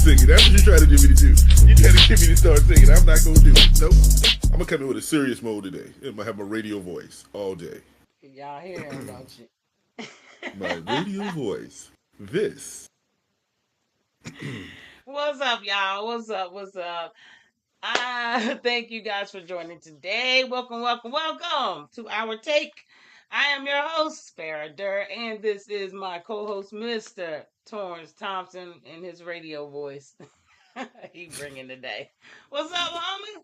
singing. That's what you trying to get me to do. You trying to get me to start singing. I'm not going to do it. Nope. I'm going to come in with a serious mode today. I'm going to have my radio voice all day. Y'all hear him, don't you? My radio voice. This. What's up, y'all? What's up? What's up? Thank you guys for joining today. Welcome, welcome, welcome to our take. I am your host, Farrah Derr, and this is my co-host, Mr. Torrence Thompson, in his radio voice. He bringing the day. What's up, homie?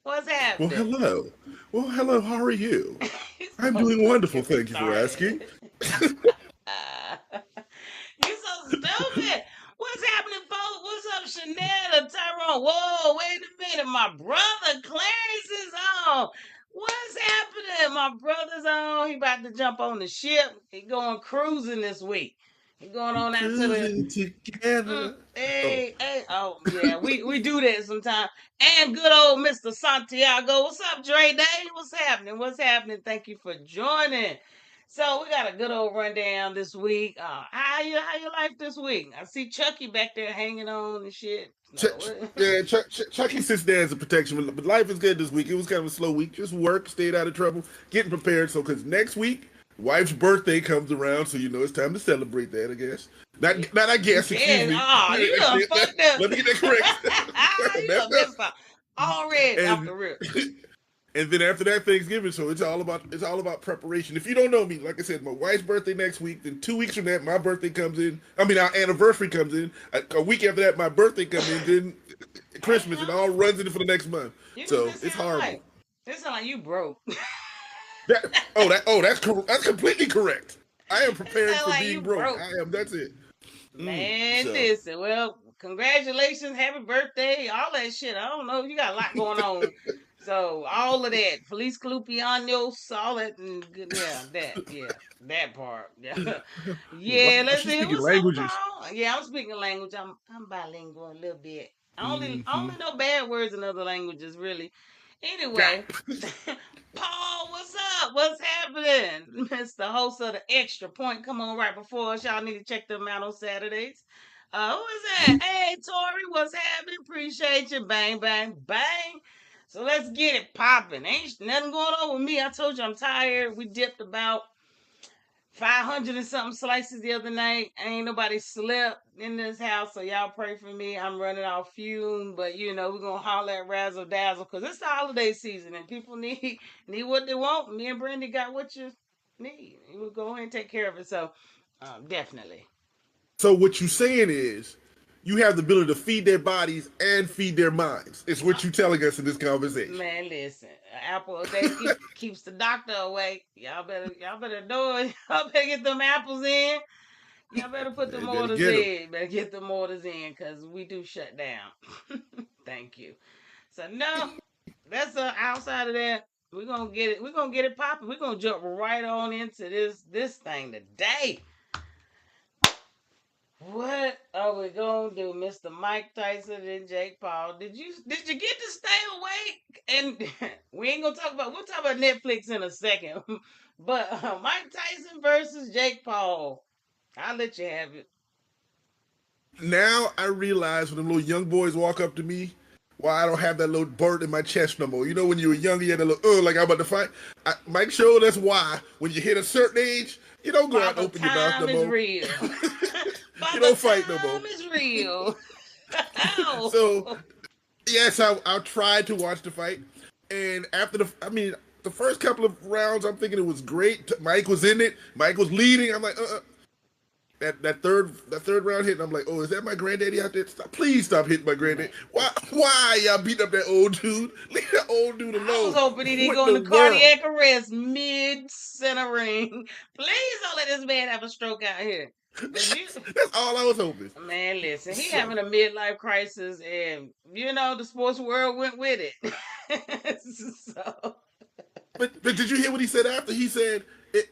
What's Well, happening? hello. Well, hello. How are you? He's I'm so doing wonderful. fucking Thank you for asking. retarded. You so stupid. What's happening, folks? What's up, Chanel and Tyrone? Whoa, wait a minute. My brother Clarence is on. What's happening? My brother's on. He about to jump on the ship. He going cruising this week. He going on out to the Cruising together. Oh, hey, hey. Oh, yeah, we do that sometimes. And good old Mr. Santiago. What's up, Dre Day? What's happening? What's happening? Thank you for joining. So we got a good old rundown this week. How you life this week? I see Chucky back there hanging on and shit. Chucky sits there as a protection, but life is good this week. It was kind of a slow week. Just work, stayed out of trouble, getting prepared. So, because next week, wife's birthday comes around, so it's time to celebrate that. I guess. Not I guess. Excuse me. Oh, you done fucked up. Let me get that correct. You done messed up already off the rip. And then after that, Thanksgiving. So it's all about preparation. If you don't know me, like I said, my wife's birthday next week. Then 2 weeks from that, my birthday comes in. I mean, our anniversary comes in. A week after that, my birthday comes in. Then Christmas, it all runs in for the next month. So it's horrible. It sounds like you broke. That's completely correct. I am prepared for like being broke. I am. That's it. Man, listen. Well, congratulations, happy birthday, all that shit. I don't know. You got a lot going on. So all of that, Feliz Cumpleaños, all that, that part. Yeah, let's see. What's languages? Up, Paul? Yeah, I'm speaking language. I'm bilingual a little bit. I only know bad words in other languages, really. Anyway, Paul, what's up? What's happening? Mr. Host of the Extra Point. Come on right before us. Y'all need to check them out on Saturdays. Who is that? Hey, Tori, what's happening? Appreciate you. Bang, bang, bang. So let's get it popping. Ain't nothing going on with me. I told you I'm tired. We dipped about 500 and something slices the other night. Ain't nobody slept in this house, so y'all pray for me. I'm running off fume, but we're gonna holler at razzle dazzle because it's the holiday season and people need what they want. Me and Brandy got what you need. We'll go ahead and take care of it. So definitely. So what you're saying is you have the ability to feed their bodies and feed their minds. It's what you're telling us in this conversation. Man, listen, apple a day keeps the doctor away. Y'all better do it. Y'all better get them apples in. Y'all better put them orders in. Better get them orders in because we do shut down. Thank you. So no, that's outside of that. We're gonna get it. We're gonna get it popping. We're gonna jump right on into this thing today. What are we gonna do, Mr. Mike Tyson and Jake Paul? Did you get to stay awake? And we'll talk about Netflix in a second. But Mike Tyson versus Jake Paul. I'll let you have it. Now I realize when the little young boys walk up to me, why I don't have that little burn in my chest no more. When you were younger, you had a little, like I'm about to fight. Mike showed us why when you hit a certain age, you don't go out and open your mouth no more. Real. You don't fight no more. Time is real. So, yes, I tried to watch the fight. And after the first couple of rounds, I'm thinking it was great. Mike was in it. Mike was leading. I'm like, That third round hit, and I'm like, oh, is that my granddaddy out there? Please stop hitting my granddaddy. Why y'all beating up that old dude? Leave that old dude alone. I was hoping he didn't go into cardiac arrest mid-center ring. Please don't let this man have a stroke out here. That's all I was hoping. Man, listen, he having a midlife crisis, and the sports world went with it. So. But did you hear what he said after? He said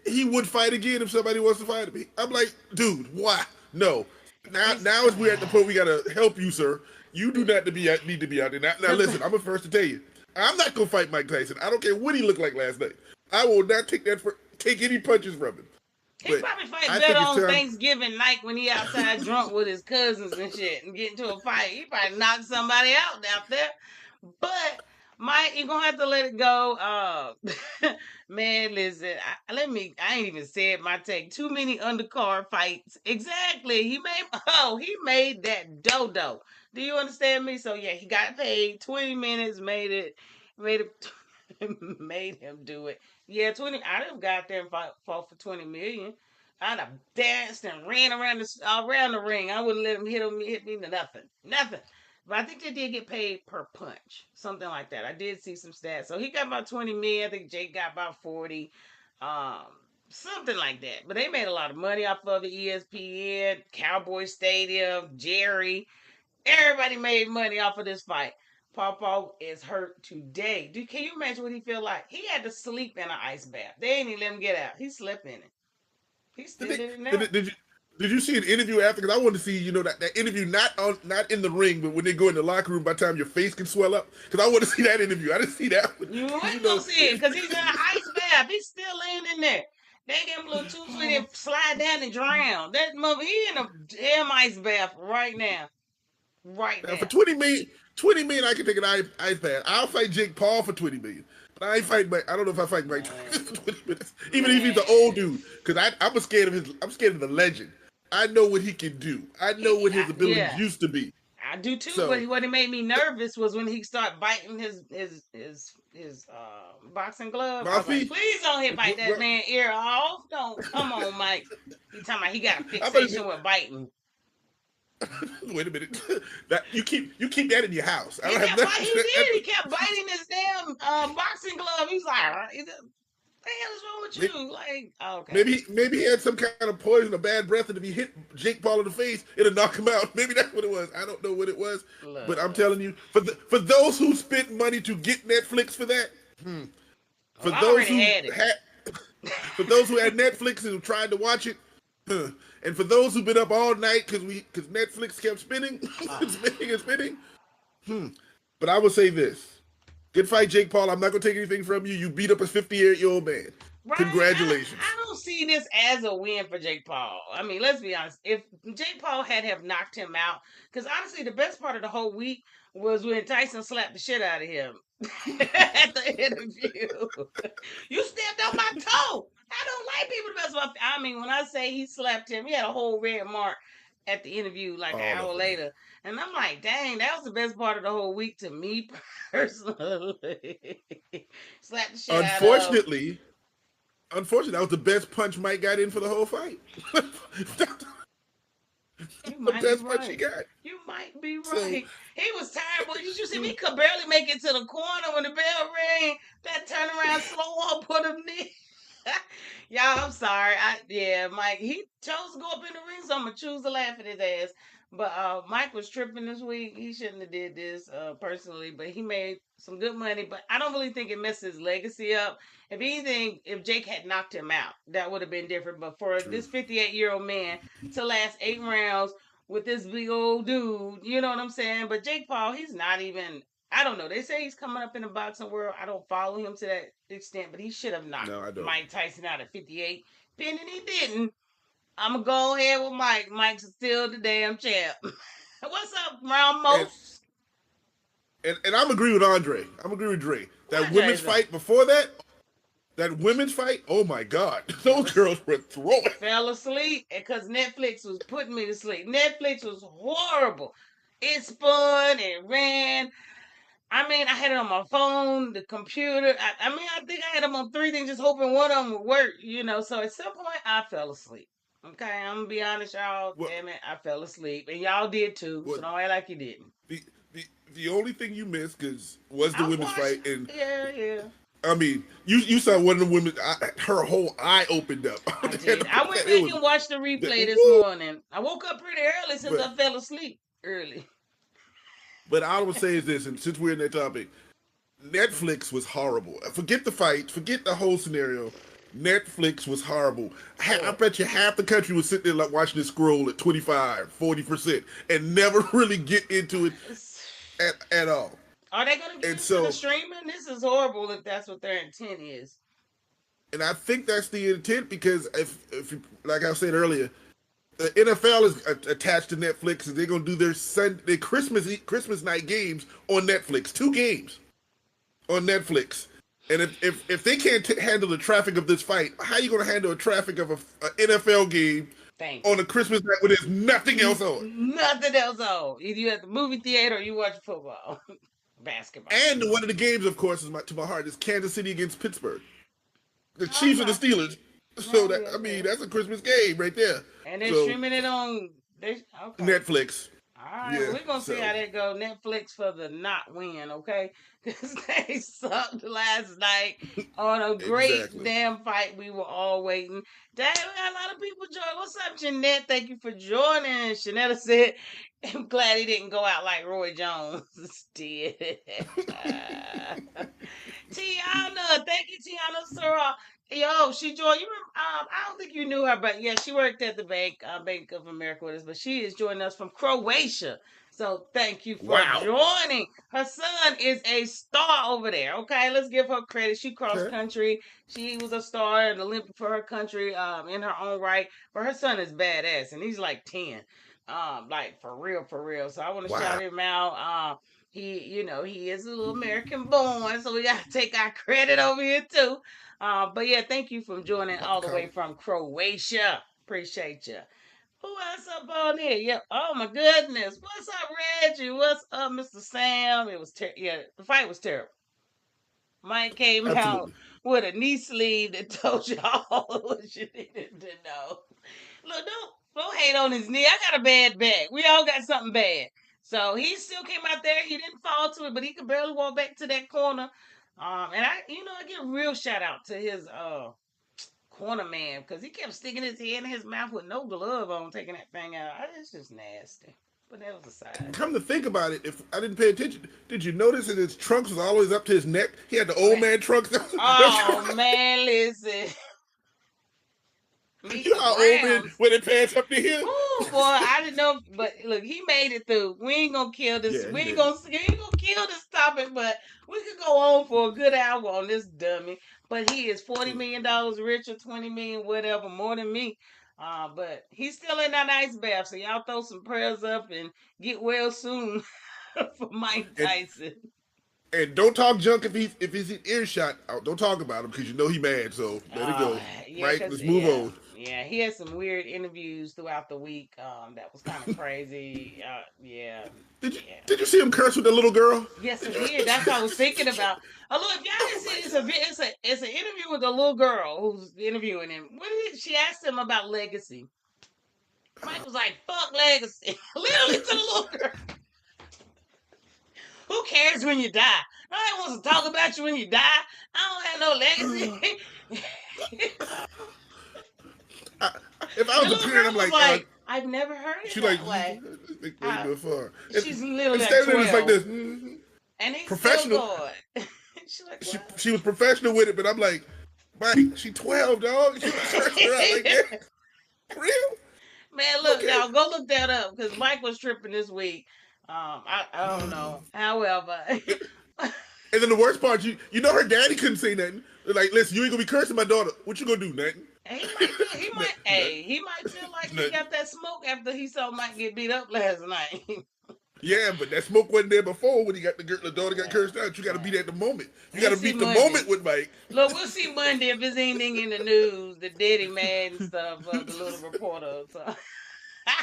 he would fight again if somebody wants to fight me. I'm like, dude, why? No. Now as we're at the point we gotta help you, sir. You do not need to be out there. Now listen, I'm the first to tell you, I'm not gonna fight Mike Tyson. I don't care what he looked like last night. I will not take any punches from him. He probably fight better on Thanksgiving night when he outside drunk with his cousins and shit and get into a fight. He probably knock somebody out there. But Mike, you're gonna have to let it go. Man, listen, I ain't even said my take. Too many undercard fights. Exactly. He made that dodo. Do you understand me? So yeah, he got paid 20 minutes, made it made him do it. Yeah, 20. I'd have got there and fought for 20 million. I'd have danced and ran around the ring. I wouldn't let him hit me to nothing. But I think they did get paid per punch, something like that. I did see some stats. So he got about 20 million. I think Jake got about 40, um, something like that. But they made a lot of money off of the ESPN, Cowboy Stadium, Jerry. Everybody made money off of this fight. Pawpaw is hurt today. Can you imagine what he feel like? He had to sleep in an ice bath. They ain't even let him get out. He slept in it. He's still in it now. Did you see an interview after? Because I wanted to see, that interview not in the ring, but when they go in the locker room, by the time your face can swell up. Because I want to see that interview. I didn't see that one. You wouldn't go see it because he's in an ice bath. He's still laying in there. They give him a little too sweet and slide down and drown. That mother, he in a damn ice bath right now. Right now. For 20 million, I can take an ice bath. I'll fight Jake Paul for 20 million. But I ain't fight Mike. I don't know if I fight Mike for 20 minutes. Even if he's the old dude. Because I'm scared of the legend. I know what he can do. I know what his abilities used to be. I do too, but what made me nervous was when he started biting his boxing glove. I was like, please don't bite that man's ear off. Don't. Come on, Mike. He talking about he got a fixation with biting. Wait a minute. That you keep that in your house. He kept biting his damn boxing glove. He's like, what the hell is wrong with you? Like, okay. Maybe he had some kind of poison or bad breath, and if he hit Jake Paul in the face, it'll knock him out. Maybe that's what it was. I don't know what it was, but I'm telling you, for those who spent money to get Netflix for that, for those who had Netflix and tried to watch it, and for those who've been up all night because Netflix kept spinning, spinning. But I will say this. Good fight, Jake Paul. I'm not going to take anything from you. You beat up a 58-year-old man. Right? Congratulations. I don't see this as a win for Jake Paul. I mean, let's be honest. If Jake Paul have knocked him out, because honestly, the best part of the whole week was when Tyson slapped the shit out of him at the interview. You stepped on my toe. I don't like people to mess with. I mean, when I say he slapped him, he had a whole red mark at the interview like an hour later. And I'm like, dang, that was the best part of the whole week to me personally. Slap the shit Unfortunately, that was the best punch Mike got in for the whole fight. The best punch he got. You might be right. So, he was tired, but you see, he could barely make it to the corner when the bell rang. That turnaround slow up, put him knee. Y'all, I'm sorry. Mike, he chose to go up in the ring, so I'm gonna choose to laugh at his ass. But Mike was tripping this week. He shouldn't have did this personally, but he made some good money. But I don't really think it messed his legacy up. If anything, if Jake had knocked him out, that would have been different. But for this 58-year-old man to last 8 rounds with this big old dude, you know what I'm saying? But Jake Paul, he's not even. I don't know. They say he's coming up in the boxing world. I don't follow him to that extent, but he should have knocked Mike Tyson out at 58. And he didn't. I'm going to go ahead with Mike. Mike's still the damn champ. What's up, Ramos? And I'm agree with Andre. I'm agree with Dre. That women's fight before that women's fight, oh my God. Those girls were throwing. Fell asleep because Netflix was putting me to sleep. Netflix was horrible. It spun, it ran. I mean, I had it on my phone, the computer. I think I had them on 3 things, just hoping one of them would work, So at some point, I fell asleep. Okay, I'm going to be honest, y'all. Damn it, I fell asleep. And y'all did too, so don't act like you didn't. The only thing you missed was the women's fight. And yeah. I mean, you saw one of the women, her whole eye opened up. I did. I went back and watched the replay this morning. I woke up pretty early since I fell asleep early. But all I would say is this, and since we're in that topic, Netflix was horrible. Forget the fight, forget the whole scenario. Netflix was horrible. I bet you half the country was sitting there like watching this scroll at 25, 40% and never really get into it at all. Are they going to get into the streaming? This is horrible if that's what their intent is. And I think that's the intent because if you, like I said earlier, the NFL is attached to Netflix, and they're gonna do their Christmas night games on Netflix. 2 games on Netflix. And if they can't handle the traffic of this fight, how are you going to handle the traffic of an NFL game on a Christmas night when there's nothing else on? Nothing else on. Either you at the movie theater or you watch football, basketball. And one of the games, of course, to my heart is Kansas City against Pittsburgh. The Chiefs and the Steelers. So that's a Christmas game right there. And they're streaming it on Netflix. All right, we're gonna see how that go. Netflix for the not win, okay? Because they sucked last night on a great damn fight. We were all waiting. Dang, we got a lot of people joining. What's up, Jeanette? Thank you for joining. Shanetta said, "I'm glad he didn't go out like Roy Jones did." Tiana, thank you, Tiana Sura. Yo, she joined. You remember, I don't think you knew her, but yeah, she worked at the Bank of America with us. But she is joining us from Croatia. So thank you for joining. Her son is a star over there. Okay, let's give her credit. She cross country. She was a star in the Olympic for her country, in her own right. But her son is badass, and he's like 10. Like for real, for real. So I want to shout him out. He is a little American born, so we gotta take our credit over here too. But yeah, thank you for joining all the way from Croatia. Appreciate you. Who else up on there? Yeah. Oh my goodness. What's up, Reggie? What's up, Mr. Sam? It was the fight was terrible. Mike came out with a knee sleeve that told you all what you needed to know. Look, don't hate on his knee. I got a bad back. We all got something bad. So he still came out there. He didn't fall to it, but he could barely walk back to that corner. And I give a real shout out to his corner man because he kept sticking his head in his mouth with no glove on, taking that thing out. It's just nasty. But that was a side. Come to think about it, if I didn't pay attention, did you notice that his trunks was always up to his neck? He had the old man trunks. Oh man, listen. You know how old men wear their pants up to here? Ooh, boy, I didn't know, but look, he made it through. We ain't gonna kill this. We ain't gonna kill this topic, but we could go on for a good hour on this dummy. But he is $40 million richer, 20 million, whatever, more than me. But he's still in that ice bath, so y'all throw some prayers up and get well soon for Mike Tyson. And don't talk junk if he's in earshot. Don't talk about him because you know he mad. So let it go. Right, let's move on. Yeah, he had some weird interviews throughout the week. That was kind of crazy. Did you see him curse with the little girl? Yes, I did. That's what I was thinking about. Oh, look, if y'all didn't see it, it's an interview with a little girl who's interviewing him. She asked him about legacy. Mike was like, "Fuck legacy," literally to the little girl. Who cares when you die? Nobody wants to talk about you when you die. I don't have no legacy. If I was a parent, I'm like I've never heard it that way. She's literally like 12. Like this. Mm-hmm. And he's professional. She's like, she was professional with it, but I'm like, Mike, she 12, dog. She searched her out like that. Real? Man, look, y'all, go look that up because Mike was tripping this week. I don't know. However. And then the worst part, you know her daddy couldn't say nothing. They're like, listen, you ain't gonna be cursing my daughter. What you gonna do, nothing? He might feel like he got that smoke after he saw Mike get beat up last night. Yeah, but that smoke wasn't there before when he got the daughter got cursed out. You got to beat at the moment. You got to beat the moment with Mike. Look, we'll see Monday if there's anything in the news, the daddy man and stuff, the little reporter. So.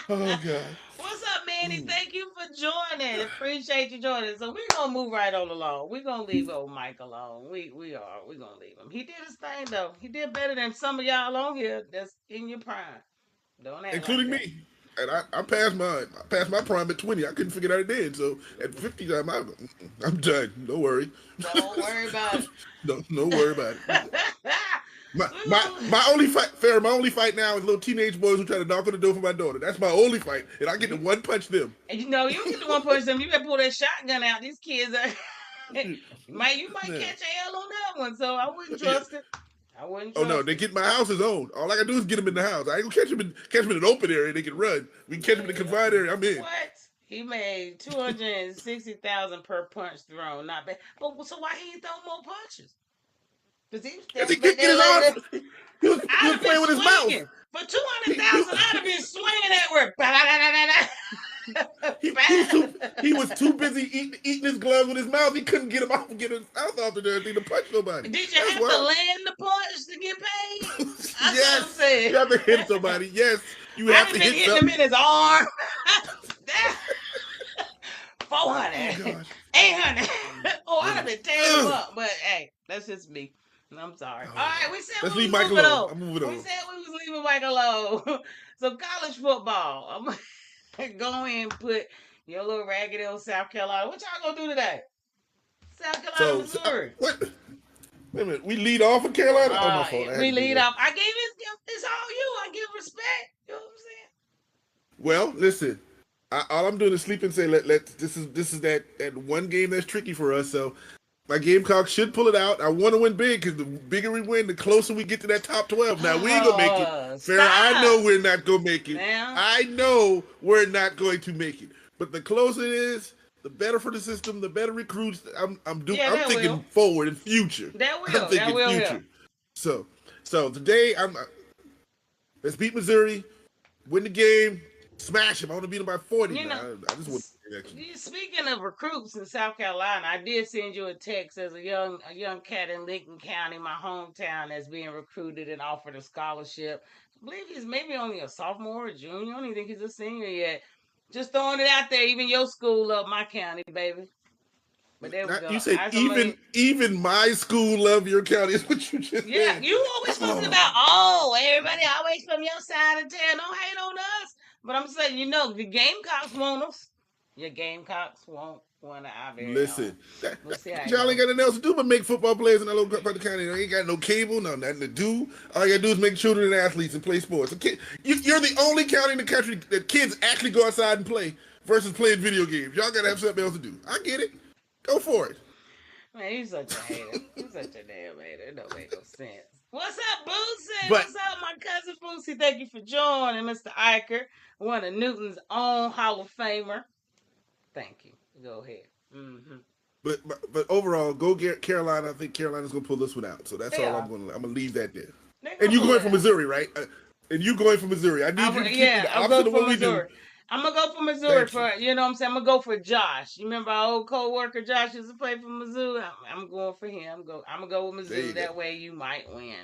Oh God. What's up, Manny? Thank you for joining. Appreciate you joining. So we're gonna move right on along. We're gonna leave old Mike alone. We're gonna leave him. He did his thing though. He did better than some of y'all on here that's in your prime. Don't act including like me. And I passed my prime at 20. I couldn't figure it out then. So at 50, I'm done. Don't worry. Don't worry about it. Don't worry about it. My only fight, Farrah, my only fight now is little teenage boys who try to knock on the door for my daughter. That's my only fight, and I get to one punch them. And you get to one punch them. You better pull that shotgun out. These kids are. you might catch a L on that one, so I wouldn't trust it. Oh no, they get my house is owned. All I gotta do is get them in the house. I ain't gonna catch them in an open area. They can run. We can catch them in the confined area. I'm in. What? He made $260,000 per punch thrown. Not bad. But so why he ain't throw more punches? Cause he was Because he standing back couldn't get his there arm. like He was I'd have playing been with his mouth. swinging. For 200,000, I'd have been swinging that word. He was too busy eating his gloves with his mouth. He couldn't get him off and get his mouth off there to punch nobody. Did you have to land the punch to get paid? That's yes, what I'm saying. You have to hit somebody. Yes, you have to hit hitting him in his arm. 400, oh, 800. Oh, I'd have been tearing him up. But hey, that's just me. I'm sorry. All right, we said let's we leave was Mike moving alone. on. I'm moving on. We said we was leaving Mike alone. So college football. I'm gonna go in and put your little raggedy old South Carolina. What y'all gonna do today? South Carolina, Missouri. What? Wait a minute. We lead off in Carolina? Oh, my fault. We lead off. I gave it. It's all you. I give respect. You know what I'm saying? Well, listen. All I'm doing is sleep and say this is that one game that's tricky for us. So my Gamecocks should pull it out. I want to win big because the bigger we win, the closer we get to that top 12. Now we ain't gonna make it. Farrah, I know we're not gonna make it. Now. I know we're not going to make it. But the closer it is, the better for the system, the better recruits. I'm thinking forward in future. That will. I'm thinking future. So today let's beat Missouri, win the game. Smash him. I want to beat him by 40. You know, I just want speaking of recruits in South Carolina, I did send you a text as a young cat in Lincoln County, my hometown, that's being recruited and offered a scholarship. I believe he's maybe only a sophomore or junior. I don't even think he's a senior yet. Just throwing it out there. Even your school up my county, baby. But there we go. You said even my school love your county is what you just said. Yeah, you always talking about everybody always from your side of town. Don't hate on us. But I'm saying, the Gamecocks want us. Your Gamecocks want one of our very Listen, y'all ain't got nothing else to do but make football players in that little part of the county. They ain't got no cable, nothing to do. All you gotta do is make children and athletes and play sports. You're the only county in the country that kids actually go outside and play versus playing video games. Y'all gotta have something else to do. I get it. Go for it. Man, you such a hater. You such a damn hater. It don't make no sense. What's up, Boosie? What's up, my cousin Boosie? Thank you for joining, Mr. Iker, one of Newton's own Hall of Famer. Thank you. Go ahead. Mm-hmm. But overall, go get Carolina. I think Carolina's gonna pull this one out. So that's all I'm gonna leave that there. And you going for Missouri, right? And you going for Missouri. I need you to keep the opposite of what we do. I'm gonna go for Missouri you know what I'm saying? I'm gonna go for Josh. You remember our old co-worker Josh used to play for Missouri? I'm going for him. I'm gonna go with Missouri. That way you might win.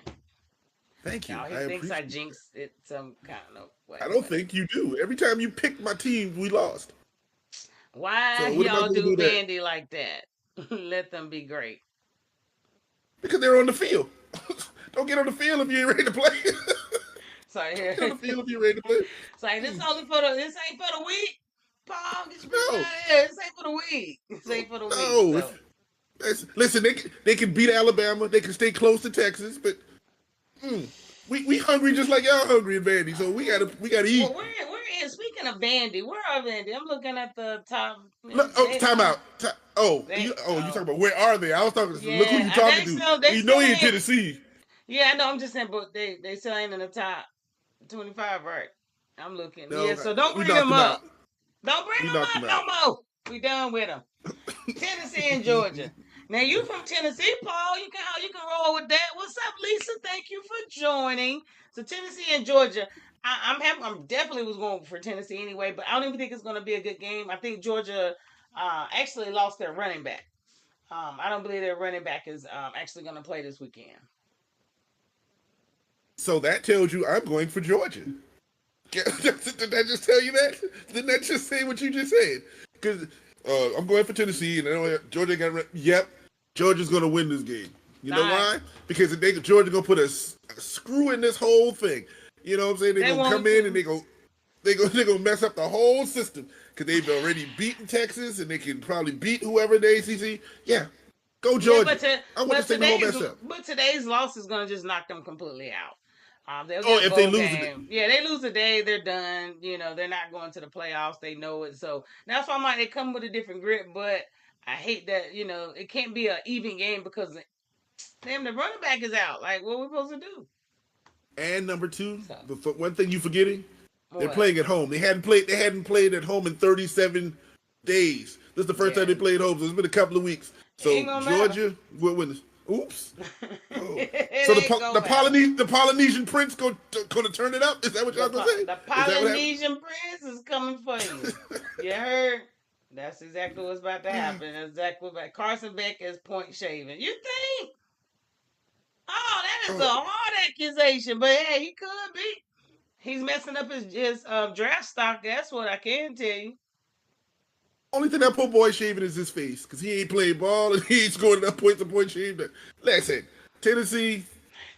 Thank you. He thinks I jinxed it some kind of way. I don't think you do. Every time you picked my team, we lost. Why y'all do Vandy like that? Let them be great. Because they're on the field. Don't get on the field if you ain't ready to play. Sorry, get on the field if you're ready to play. Sorry, this ain't for the week. Paul, get your out of here. This ain't for the week. This ain't for the week. So. Listen, they can beat Alabama. They can stay close to Texas, but we hungry just like y'all hungry in Vandy. So we gotta eat. Well, we're in. Speaking of Vandy, where are Vandy? I'm looking at the top. Time out. You talking about where are they? I was talking. Yeah, look who you talking to. You know he in Tennessee. Yeah, I know. I'm just saying, but they still ain't in the top 25, right? I'm looking. No, so don't bring them up. Don't bring them up no more. We done with them. Tennessee and Georgia. Now you from Tennessee, Paul. You can roll with that. What's up, Lisa? Thank you for joining. So Tennessee and Georgia. I'm definitely was going for Tennessee anyway, but I don't even think it's going to be a good game. I think Georgia actually lost their running back. I don't believe their running back is actually going to play this weekend. So that tells you I'm going for Georgia. Did that just tell you that? Didn't that just say what you just said? Because I'm going for Tennessee, and Georgia got. Yep, Georgia's going to win this game. You know why? Because Georgia going to put a screw in this whole thing. You know what I'm saying? They're going to come in and they're going to mess up the whole system because they've already beaten Texas and they can probably beat whoever the ACC. Yeah, go Georgia. But today's loss is going to just knock them completely out. If they lose it. Yeah, they lose a day, they're done. They're not going to the playoffs. They know it. So that's why they come with a different grip. But I hate that, it can't be an even game because the running back is out. Like, what are we supposed to do? And number two, the one thing you're forgetting, they're playing at home. They hadn't played at home in 37 days. This is the first time they played home, so it's been a couple of weeks. So Georgia will win this. Oops. Oh. So the Polynesian prince gonna turn it up? Is that what y'all gonna say? The Polynesian prince is coming for you. You heard? That's exactly what's about to happen. That's exactly what Carson Beck is point shaving. You think? Oh, that is a hard accusation, but hey, he could be. He's messing up his draft stock. That's what I can tell you. Only thing that poor boy shaving is his face, because he ain't played ball and he ain't scored enough points to point shave. Listen, Tennessee,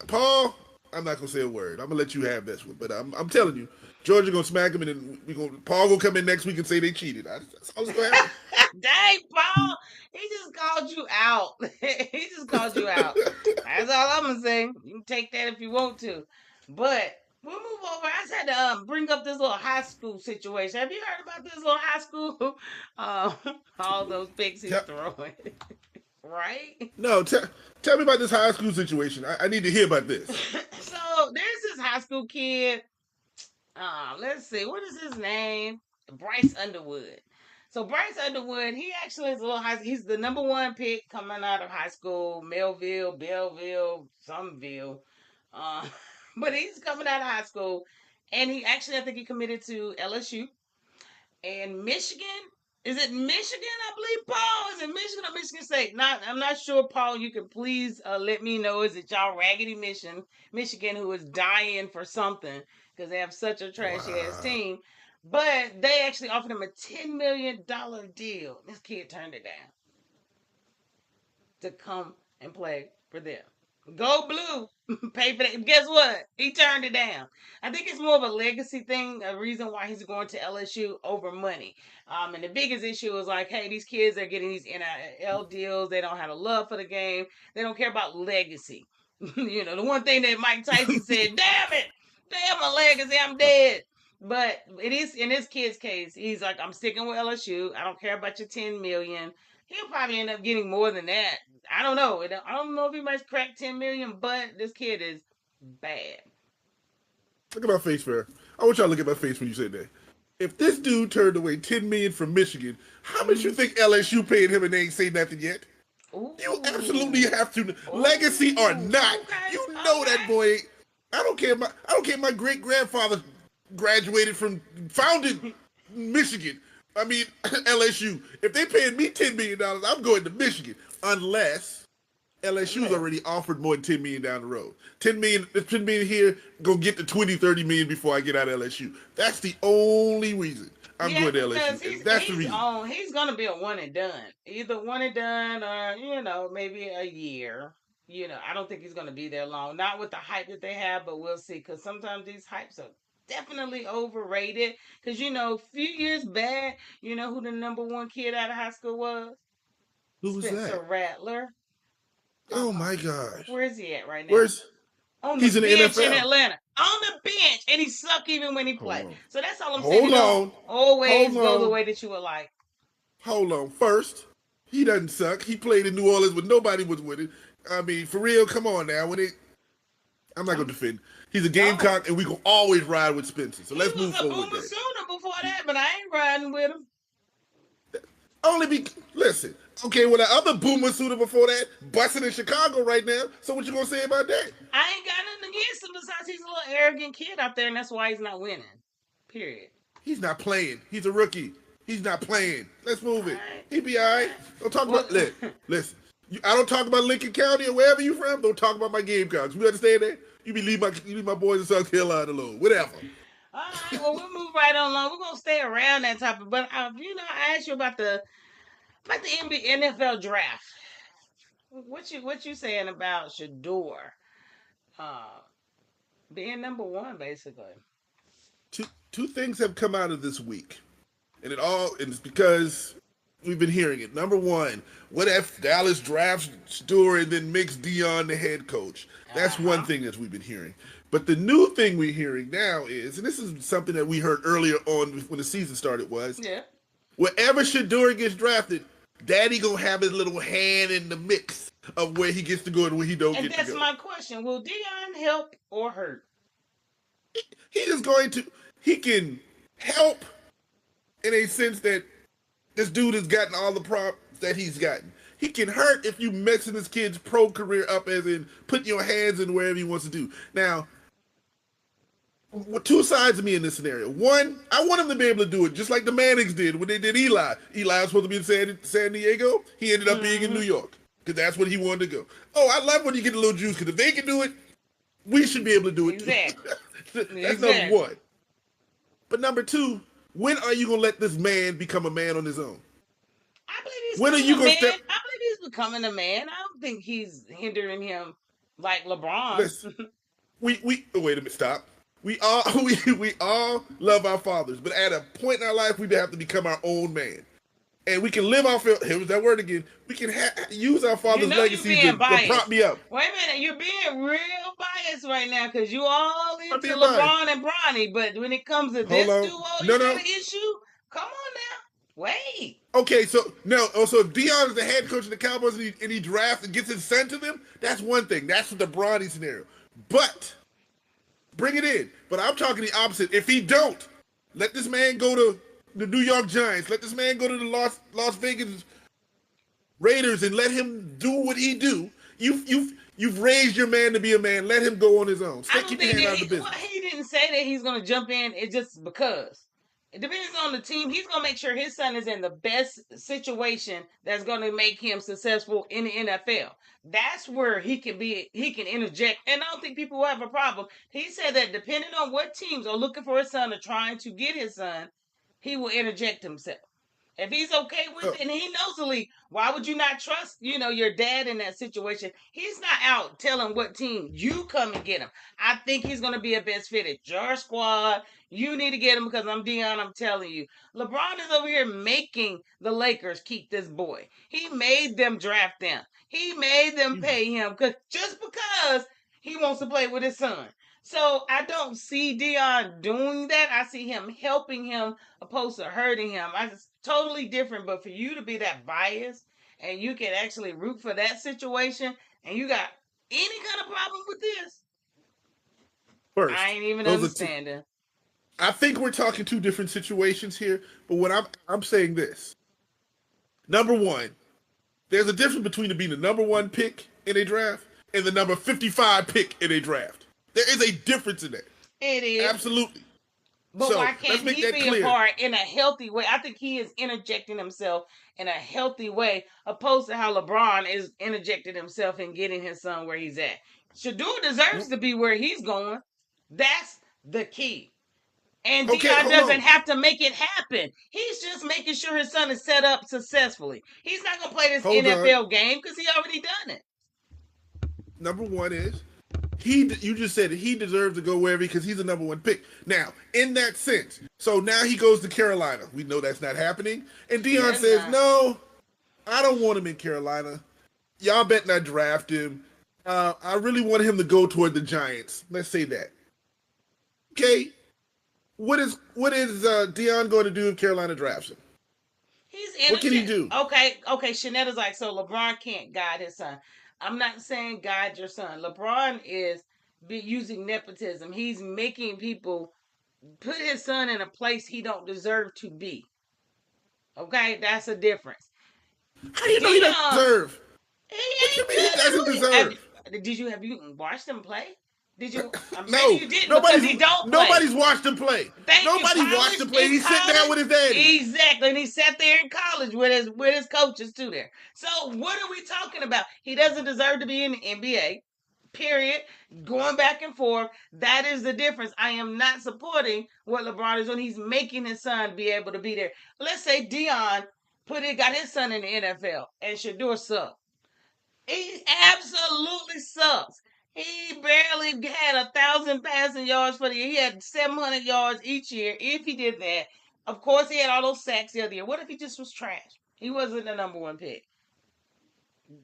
Paul, I'm not gonna say a word. I'm gonna let you have this one, but I'm telling you, Georgia gonna smack him, and then Paul gonna come in next week and say they cheated. That's all that's gonna happen. Dang, Paul, he just called you out. He just called you out. That's all I'm gonna say. You can take that if you want to, but we'll move over. I just had to bring up this little high school situation. Have you heard about this little high school? All those picks he's throwing, right? No, tell me about this high school situation. I need to hear about this. So there's this high school kid. Let's see, what is his name? Bryce Underwood. So Bryce Underwood, he actually is a little high. He's the number one pick coming out of high school, Melville, Belleville, someville. Uh, but he's coming out of high school, and he actually, I think he committed to LSU and Michigan. Is it Michigan? I believe, Paul. Is it Michigan or Michigan State? I'm not sure, Paul. You can please let me know. Is it y'all raggedy Michigan, who is dying for something because they have such a trashy ass team? But they actually offered him a $10 million deal. This kid turned it down to come and play for them. Go Blue. Pay for that. Guess what? He turned it down. I think it's more of a legacy thing, a reason why he's going to LSU over money. And the biggest issue is like, hey, these kids are getting these NIL deals. They don't have a love for the game. They don't care about legacy. The one thing that Mike Tyson said, damn it, damn my legacy, I'm dead. But it is in this kid's case, he's like, I'm sticking with LSU. I don't care about your $10 million. He'll probably end up getting more than that. I don't know. I don't know if he might crack 10 million, but this kid is bad. Look at my face, Farrah. I want y'all to look at my face when you said that. If this dude turned away $10 million from Michigan, how much you think LSU paid him and they ain't say nothing yet? Ooh. You absolutely have to. Ooh. Legacy or not, you know that boy. I don't care. My great grandfather graduated from founded Michigan. I mean, LSU. If they paying me $10 million, I'm going to Michigan. Unless LSU's already offered more than $10 million down the road. $10 million here, go get the $20, $30 million before I get out of LSU. That's the only reason I'm going to LSU. That's the reason. He's going to be a one and done. Either one and done or, maybe a year. I don't think he's going to be there long. Not with the hype that they have, but we'll see. Because sometimes these hypes are definitely overrated. Because, a few years back, who the number one kid out of high school was? Who was Spencer Rattler. Oh my gosh. Where is he at right now? He's in the NFL. In Atlanta. On the bench. And he suck even when he play. So that's all I'm saying. Always go the way that you would like. Hold on. First, he doesn't suck. He played in New Orleans when nobody was with it. I mean, for real, come on now. I'm not going to defend. He's a Gamecock, and we can always ride with Spencer. So let's move forward. He was a Boomer Sooner before that, but I ain't riding with him. Listen. Okay, well, the other Boomer Sooner before that, busting in Chicago right now. So what you going to say about that? I ain't got nothing against him besides he's a little arrogant kid out there, and that's why he's not winning. Period. He's not playing. He's a rookie. He's not playing. Let's move it. He be all right. Don't talk about... Listen. I don't talk about Lincoln County or wherever you from. Don't talk about my Gamecocks. You understand that? You leave my boys in South Carolina alone. Whatever. All right. Well, we'll move right on along. We're gonna stay around that topic. But I asked you about the NFL draft. What you saying about Shador being number one, basically? Two things have come out of this week, and it's because we've been hearing it. Number one, what if Dallas drafts Shador and then makes Dion the head coach? That's one thing that we've been hearing. But the new thing we're hearing now is, and this is something that we heard earlier on when the season started, was wherever Shador gets drafted, Daddy gonna have his little hand in the mix of where he gets to go and where he don't get to go. And that's my question. Will Dion help or hurt? He can help in a sense that this dude has gotten all the props that he's gotten. He can hurt if you messing this kid's pro career up, as in putting your hands in wherever he wants to do. Now, two sides of me in this scenario. One, I want him to be able to do it just like the Mannings did when they did Eli. Eli was supposed to be in San Diego. He ended up being in New York because that's where he wanted to go. Oh, I love when you get a little juice because if they can do it, we should be able to do it. Exactly. That's number one. But number two, when are you going to let this man become a man on his own? I believe he's when are you going to step? I believe he's becoming a man. I don't think he's hindering him like LeBron. Listen, we wait a minute, stop. We all love our fathers, but at a point in our life, we have to become our own man, and we can live off. Here was that word again. We can use our father's legacy to prop me up. Wait a minute, you're being real biased right now because you all into LeBron and Bronny, but when it comes to this duo, you got an issue. Come on now, wait. Okay, so if Deion is the head coach of the Cowboys and he drafts and gets his son to them, that's one thing. That's the Bronny scenario, but. Bring it in. But I'm talking the opposite. If he don't, let this man go to the New York Giants. Let this man go to the Las Vegas Raiders and let him do what he do. You've raised your man to be a man. Let him go on his own. Keep your hand out of the business. Well, he didn't say that he's going to jump in. It's just because. It depends on the team. He's going to make sure his son is in the best situation that's going to make him successful in the NFL. That's where he can interject. And I don't think people will have a problem. He said that depending on what teams are looking for his son or trying to get his son, he will interject himself. If he's okay with it and he knows the league, why would you not trust, your dad in that situation? He's not out telling what team you come and get him. I think he's going to be a best fit at your squad. You need to get him because I'm Deion, I'm telling you. LeBron is over here making the Lakers keep this boy. He made them draft them. He made them pay him just because he wants to play with his son. So I don't see Deion doing that. I see him helping him opposed to hurting him. It's totally different. But for you to be that biased and you can actually root for that situation and you got any kind of problem with this, first, I ain't even understanding. I think we're talking two different situations here. But what I'm saying this. Number one, there's a difference between being the number one pick in a draft and the number 55 pick in a draft. There is a difference in that. It is. Absolutely. But why can't he be a part in a healthy way? I think he is interjecting himself in a healthy way, opposed to how LeBron is interjecting himself in getting his son where he's at. Shador deserves to be where he's going. That's the key. And Deion doesn't have to make it happen. He's just making sure his son is set up successfully. He's not going to play this NFL game because he already done it. Number one is, you just said he deserves to go wherever because he's the number one pick. Now, in that sense, so now he goes to Carolina. We know that's not happening. And Deion says, no, I don't want him in Carolina. Y'all better not draft him. I really want him to go toward the Giants. Let's say that. Okay. What is Deion going to do if Carolina drafts him? What can he do? Okay. Shanetta's like, so LeBron can't guide his son. I'm not saying guide your son. LeBron is using nepotism. He's making people put his son in a place he don't deserve to be. Okay, that's a difference. How do you know he doesn't deserve? What you mean he doesn't deserve? Have you watched him play? Did you? No, you didn't because he don't play. Nobody's watched him play. Nobody watched him play. He's sitting there with his daddy. Exactly, and he sat there in college with his coaches too there. So what are we talking about? He doesn't deserve to be in the NBA. Period. Going back and forth. That is the difference. I am not supporting what LeBron is doing. He's making his son be able to be there. Let's say Deion got his son in the NFL and Shador sucked. He absolutely sucks. He barely had 1,000 passing yards for the year. He had 700 yards each year if he did that. Of course, he had all those sacks the other year. What if he just was trash? He wasn't the number one pick.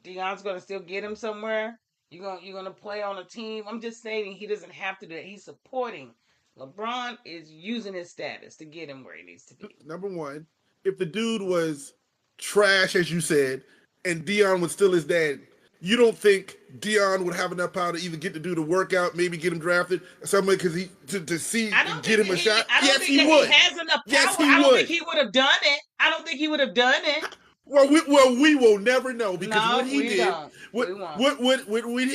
Deion's going to still get him somewhere. You're going to play on a team. I'm just saying he doesn't have to do it. He's supporting. LeBron is using his status to get him where he needs to be. Number one, if the dude was trash, as you said, and Deion was still his dad, you don't think Deion would have enough power to either get the dude to work out, maybe get him drafted, or something because to see and get him a shot? Yes, he would. He has enough power. I don't think he would have done it. I don't think he would have done it. Well, we will never know because No, what he we did, don't.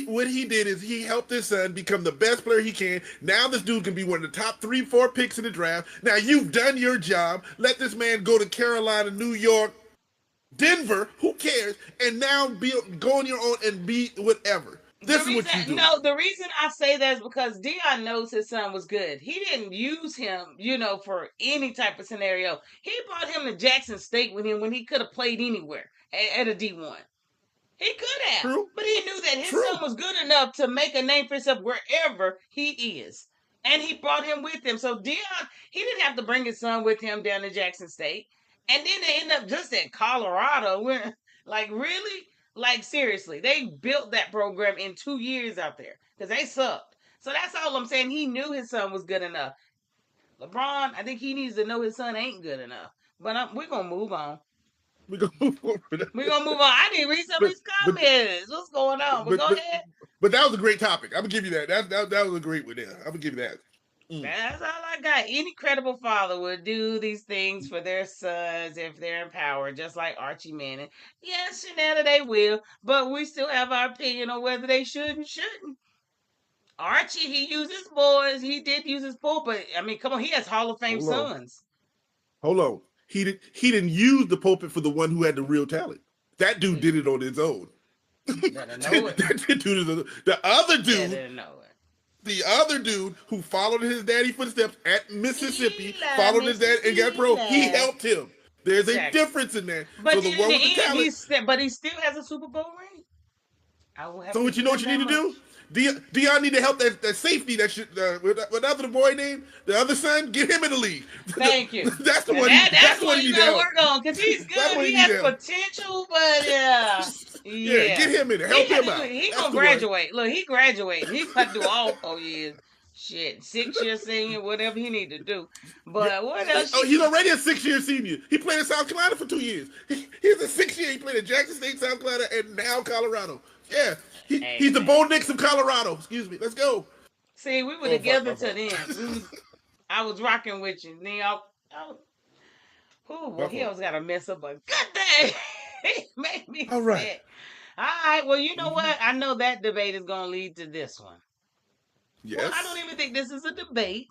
what he did is he helped his son become the best player he can. Now this dude can be one of the top 3-4 picks in the draft. Now you've done your job. Let this man go to Carolina, New York, Denver. Who cares? And now go on your own and be whatever. This is what you do. No, the reason I say that is because Dion knows his son was good. He didn't use him, for any type of scenario. He brought him to Jackson State with him when he could have played anywhere at a D1. He could have. True. But he knew that his son was good enough to make a name for himself wherever he is. And he brought him with him. So Dion, he didn't have to bring his son with him down to Jackson State. And then they end up just at Colorado. Really? Like, seriously, they built that program in 2 years out there because they sucked. So that's all I'm saying. He knew his son was good enough. LeBron, I think he needs to know his son ain't good enough. But we're going to move on. We're going to move on. I need to read some of these comments. What's going on? But go ahead. But that was a great topic. I'm going to give you that. That was a great one there. I'm going to give you that. That's all I got. Any credible father would do these things for their sons if they're in power, just like Archie Manning. Yes, Shanetta, they will, but we still have our opinion on whether they should and shouldn't. Archie, he uses boys. He did use his pulpit. I mean, come on, he has Hall of Fame sons. Hold on. He didn't use the pulpit for the one who had the real talent. That dude did it on his own. The other dude. The other dude who followed his daddy's footsteps at Mississippi, followed his dad and got pro, he helped him. There's a difference in that. But so the one with the talent, but he still has a Super Bowl ring. So what you know what you need to do? Dion need to help that safety that should whatever the boy name, the other son, get him in the league. Thank you. That's the one. That's what you gotta work on because he's good. He has potential, but yeah, get him in there. Help him out. He gonna graduate. Look, he graduating. He's about to do all 4 years. Shit, 6-year senior, whatever he need to do. But what else? Oh, he's already a 6-year senior. He played in South Carolina for 2 years. He's a 6-year. He played at Jackson State, South Carolina, and now Colorado. Yeah. He's the Bo Nix of Colorado. Excuse me. Let's go. See, we were together to then. I was rocking with you. Then he always got to mess up a good day. He made me all right. Sad. All right. Well, you know what? I know that debate is going to lead to this one. Yes. Well, I don't even think this is a debate,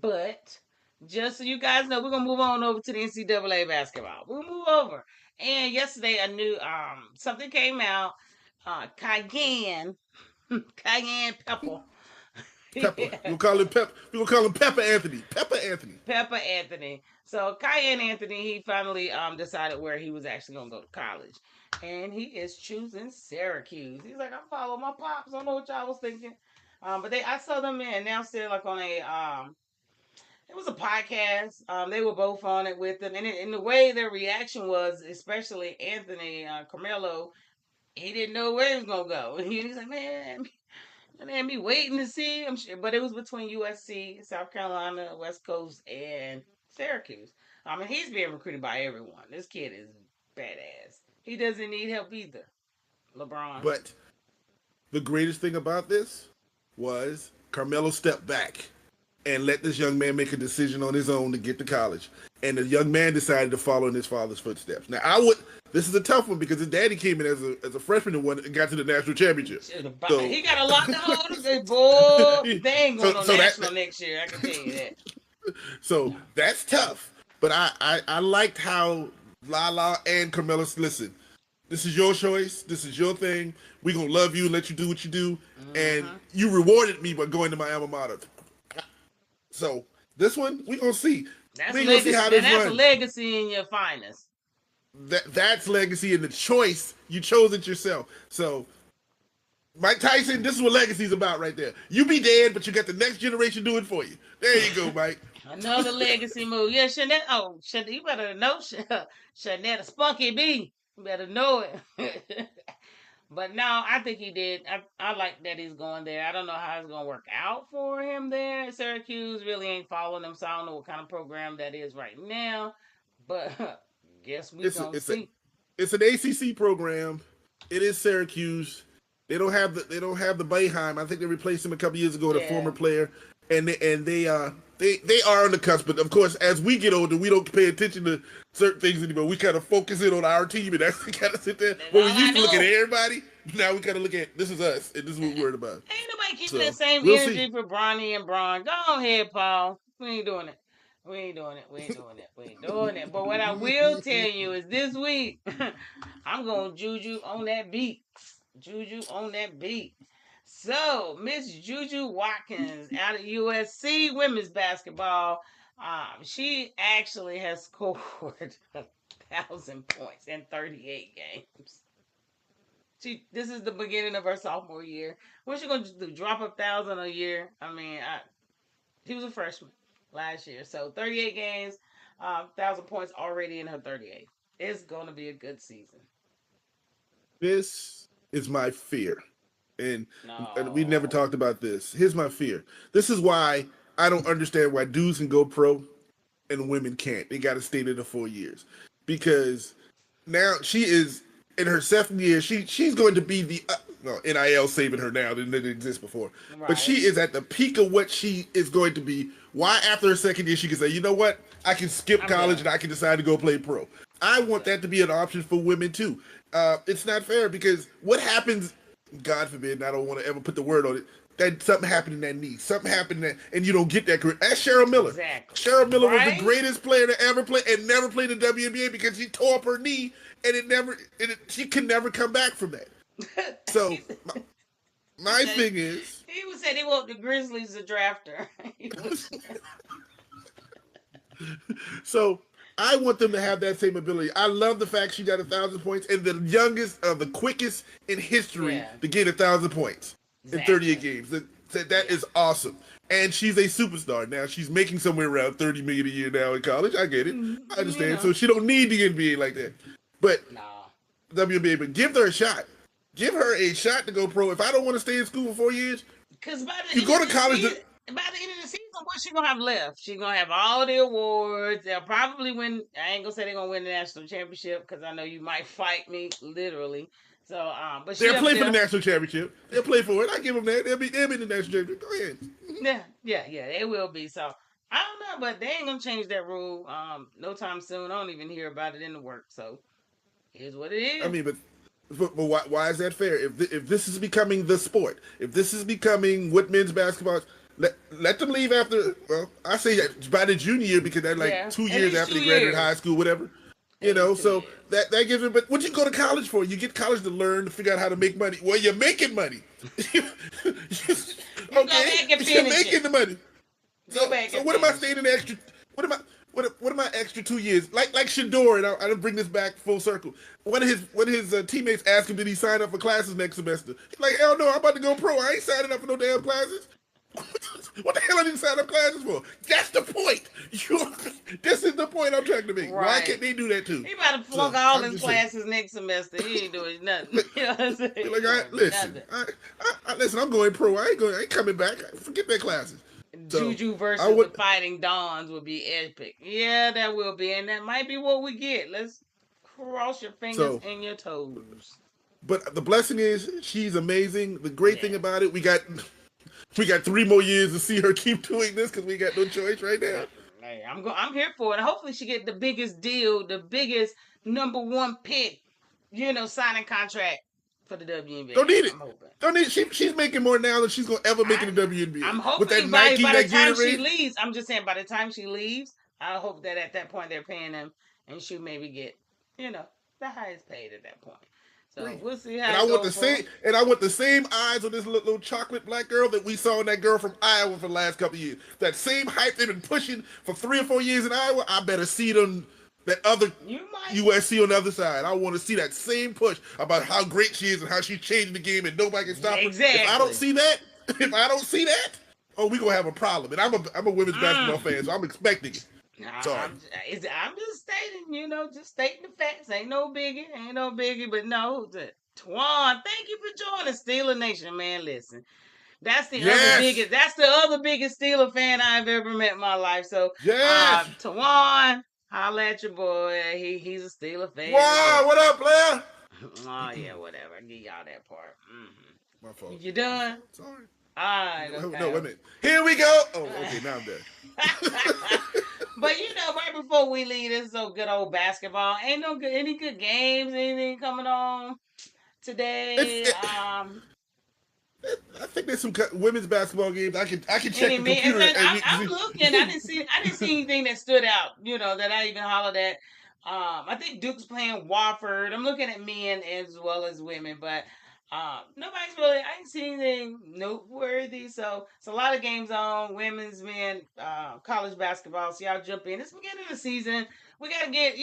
but just so you guys know, we're going to move on over to the NCAA basketball. We'll move over. And yesterday, I knew something came out. Cayenne Pepper. Pepper. We'll call him Pepper. We'll call him Pepper Anthony. Pepper Anthony. So Cayenne Anthony, he finally decided where he was actually gonna go to college, and he is choosing Syracuse. He's like, I'm following my pops. I don't know what y'all was thinking, but I saw them announced it like on a it was a podcast. They were both on it with them, and the way their reaction was, especially Anthony Carmelo. He didn't know where he was gonna go. He was like, man, me waiting to see him. But it was between USC, South Carolina, West Coast, and Syracuse. I mean, he's being recruited by everyone. This kid is badass. He doesn't need help either. LeBron. But the greatest thing about this was Carmelo stepped back and let this young man make a decision on his own to get to college. And the young man decided to follow in his father's footsteps. Now, this is a tough one because his daddy came in as a freshman and got to the national championship. So, he got a lot to hold. Boy, they ain't going to national next year. I can tell you that. So that's tough. But I liked how Lala and Carmelo listen. This is your choice. This is your thing. We're going to love you and let you do what you do. Mm-hmm. And you rewarded me by going to my alma mater. So this one, we're going to see. That's a legacy in your finest. That's legacy in the choice. You chose it yourself. So, Mike Tyson, this is what legacy's about right there. You be dead, but you got the next generation doing it for you. There you go, Mike. Another legacy move. Yeah, Shanette. Oh, Shanette, you better know Shanette, Spunky B. You better know it. But no, I think he did. I like that he's going there. I don't know how it's going to work out for him there. Syracuse really ain't following him, so I don't know what kind of program that is right now. But guess we gonna see. It's an ACC program. It is Syracuse. They don't have the Boeheim. I think they replaced him a couple years ago with a former player, and they they are on the cusp, but of course, as we get older, we don't pay attention to certain things anymore. We kind of focus in on our team, and that's kind of sit there. Where we used to look at everybody, now we kind of look at this is us, and this is what we're worried about. Ain't nobody keeping that same energy for Bronny and Braun. Go ahead, Paul. We ain't doing it. We ain't doing it. We ain't doing it. We ain't doing it. But what I will tell you is this week, I'm going Juju on that beat. Juju on that beat. So, Miss Juju Watkins out of USC women's basketball, she actually has scored 1,000 points in 38 games. This is the beginning of her sophomore year. What's she gonna do? Drop 1,000 a year? I mean, she was a freshman last year, so 38 games, 1,000 points already in her 38. It's gonna be a good season. This is my fear. And we never talked about this. Here's my fear. This is why I don't understand why dudes can go pro and women can't. They got to stay there the 4 years. Because now she is in her 7th year. She's going to be the NIL saving her now than it exists before. Right. But she is at the peak of what she is going to be. Why after her 2nd year she can say, you know what? I can skip college and I can decide to go play pro. I want that to be an option for women too. It's not fair because what happens, God forbid, and I don't want to ever put the word on it, that something happened in that knee, something happened in that, and you don't get that career. That's Cheryl Miller. Exactly. Cheryl Miller was the greatest player to ever play and never played in the WNBA because she tore up her knee and she could never come back from that. So my thing is, he would say they want the Grizzlies to draft her. So I want them to have that same ability. I love the fact she got 1,000 points and the youngest, the quickest in history to get 1,000 points in 38 games. That is awesome. And she's a superstar. Now she's making somewhere around $30 million a year now in college. I get it. I understand. Yeah. So she don't need the NBA like that. But WNBA, but give her a shot. Give her a shot to go pro. If I don't want to stay in school for 4 years, because you go to college. By the end of the season, what's she gonna have left? She's gonna have all the awards. They'll probably win. I ain't gonna say they're gonna win the national championship because I know you might fight me literally. So, but they'll play for the national championship. They'll play for it. I give them that. They'll be in the national championship. Go ahead. Yeah, they will be. So I don't know, but they ain't gonna change that rule. No time soon. I don't even hear about it in the work. So here's what it is. I mean, but why is that fair? If this is becoming the sport, if this is becoming what men's basketball is, let them leave after, well, I say by the junior year because that's 2 years after they graduate high school, whatever. You know, so that gives them, but what you go to college for? You get college to learn, to figure out how to make money. Well, you're making money. Okay, you're making the money. So what am I staying in the extra, what am I extra 2 years? Like Shador, and I bring this back full circle. One of his teammates asked him, did he sign up for classes next semester? He's like, hell no, I'm about to go pro. I ain't signing up for no damn classes. What the hell I didn't sign up classes for? That's the point. This is the point I'm trying to make. Right. Why can't they do that too? He about to flunk all his classes next semester. He ain't doing nothing. You know what I'm saying? Listen, listen, I'm going pro. I ain't coming back. Forget their classes. Juju versus the Fighting Dons would be epic. Yeah, that will be, and that might be what we get. Let's cross your fingers and your toes. But the blessing is she's amazing. The great thing about it, we got 3 more years to see her keep doing this because we got no choice right now. Hey, I'm here for it. Hopefully she get the biggest deal, the biggest #1 pick, signing contract for the WNBA. Don't need it. Don't need it. She's making more now than she's gonna ever make in the WNBA. I'm hoping with that by the time she leaves. I'm just saying by the time she leaves, I hope that at that point they're paying them and she maybe get, the highest paid at that point. So we'll see how. And I want the same eyes on this little chocolate black girl that we saw in that girl from Iowa for the last couple of years. That same hype they've been pushing for 3 or 4 years in Iowa. I better see them. That other USC on the other side. I want to see that same push about how great she is and how she's changing the game and nobody can stop her. If I don't see that, oh, we gonna have a problem. And I'm a women's basketball fan, so I'm expecting it. Sorry. I'm just stating, just stating the facts. Ain't no biggie, but no. Twan, thank you for joining Steeler Nation, man. Listen, that's the other biggest Steeler fan I've ever met in my life. So, Twan, holla at your boy. He's a Steeler fan. Wow, what up, player? Oh yeah, whatever. I give y'all that part. Mm-hmm. My fault. You done? Sorry. All right, No, okay. wait a minute. Here we go. Oh, okay, now I'm done. But right before we leave, this is so good old basketball. Ain't no good any good games, anything coming on today. I think there's some women's basketball games. I can check the Me, computer. I'm looking. I didn't see anything that stood out. That I even hollered at. I think Duke's playing Wofford. I'm looking at men as well as women, but nobody's really. I ain't seen anything noteworthy. So it's a lot of games on women's, men, college basketball. So y'all jump in. It's the beginning of the season. We gotta get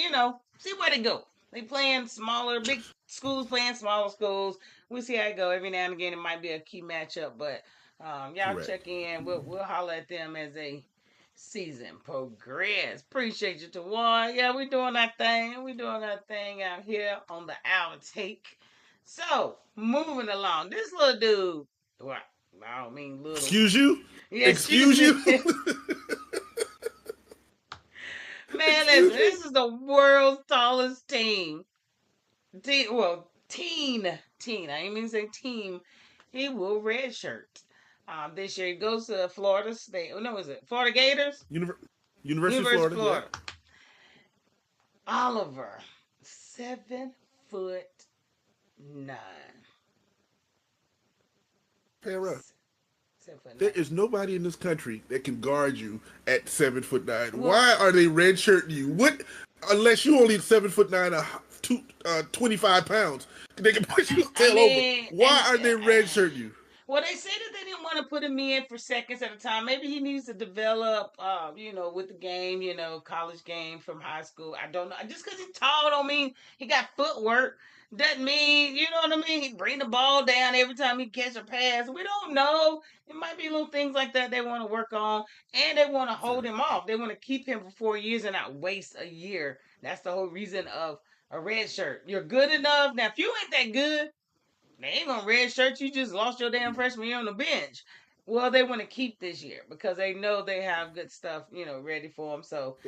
see where they go. They playing smaller, big schools playing smaller schools. We'll see how it go. Every now and again, it might be a key matchup, but y'all Correct. check in. We'll holler at them as a season progress. Appreciate you, Tawan. Yeah, we doing our thing. We doing our thing out here on the outtake. So moving along, this little dude. Well, I don't mean little. Excuse you. Yeah, excuse you. Man, listen. This is the world's tallest team. Teen. I didn't mean to say team. He will redshirt. This year he goes to Florida State. No, is it Florida Gators? University of Florida. Yeah. Oliver, 7'9". Farrah, there is nobody in this country that can guard you at 7'9". Well, why are they redshirting you? What? Unless you only 7'9", 25 pounds, they can push your tail over. Why are they redshirting you? Well, they say that they didn't want to put him in for seconds at a time. Maybe he needs to develop, with the game, college game from high school. I don't know. Just because he's tall don't mean he got footwork. Doesn't mean, you know what I mean? He bring the ball down every time he catch a pass. We don't know. It might be little things like that they want to work on. And they want to hold him off. They want to keep him for 4 years and not waste a year. That's the whole reason of a red shirt. You're good enough. Now, if you ain't that good, they ain't gonna redshirt you. Just lost your damn freshman year on the bench. Well, they want to keep this year because they know they have good stuff, ready for them. So,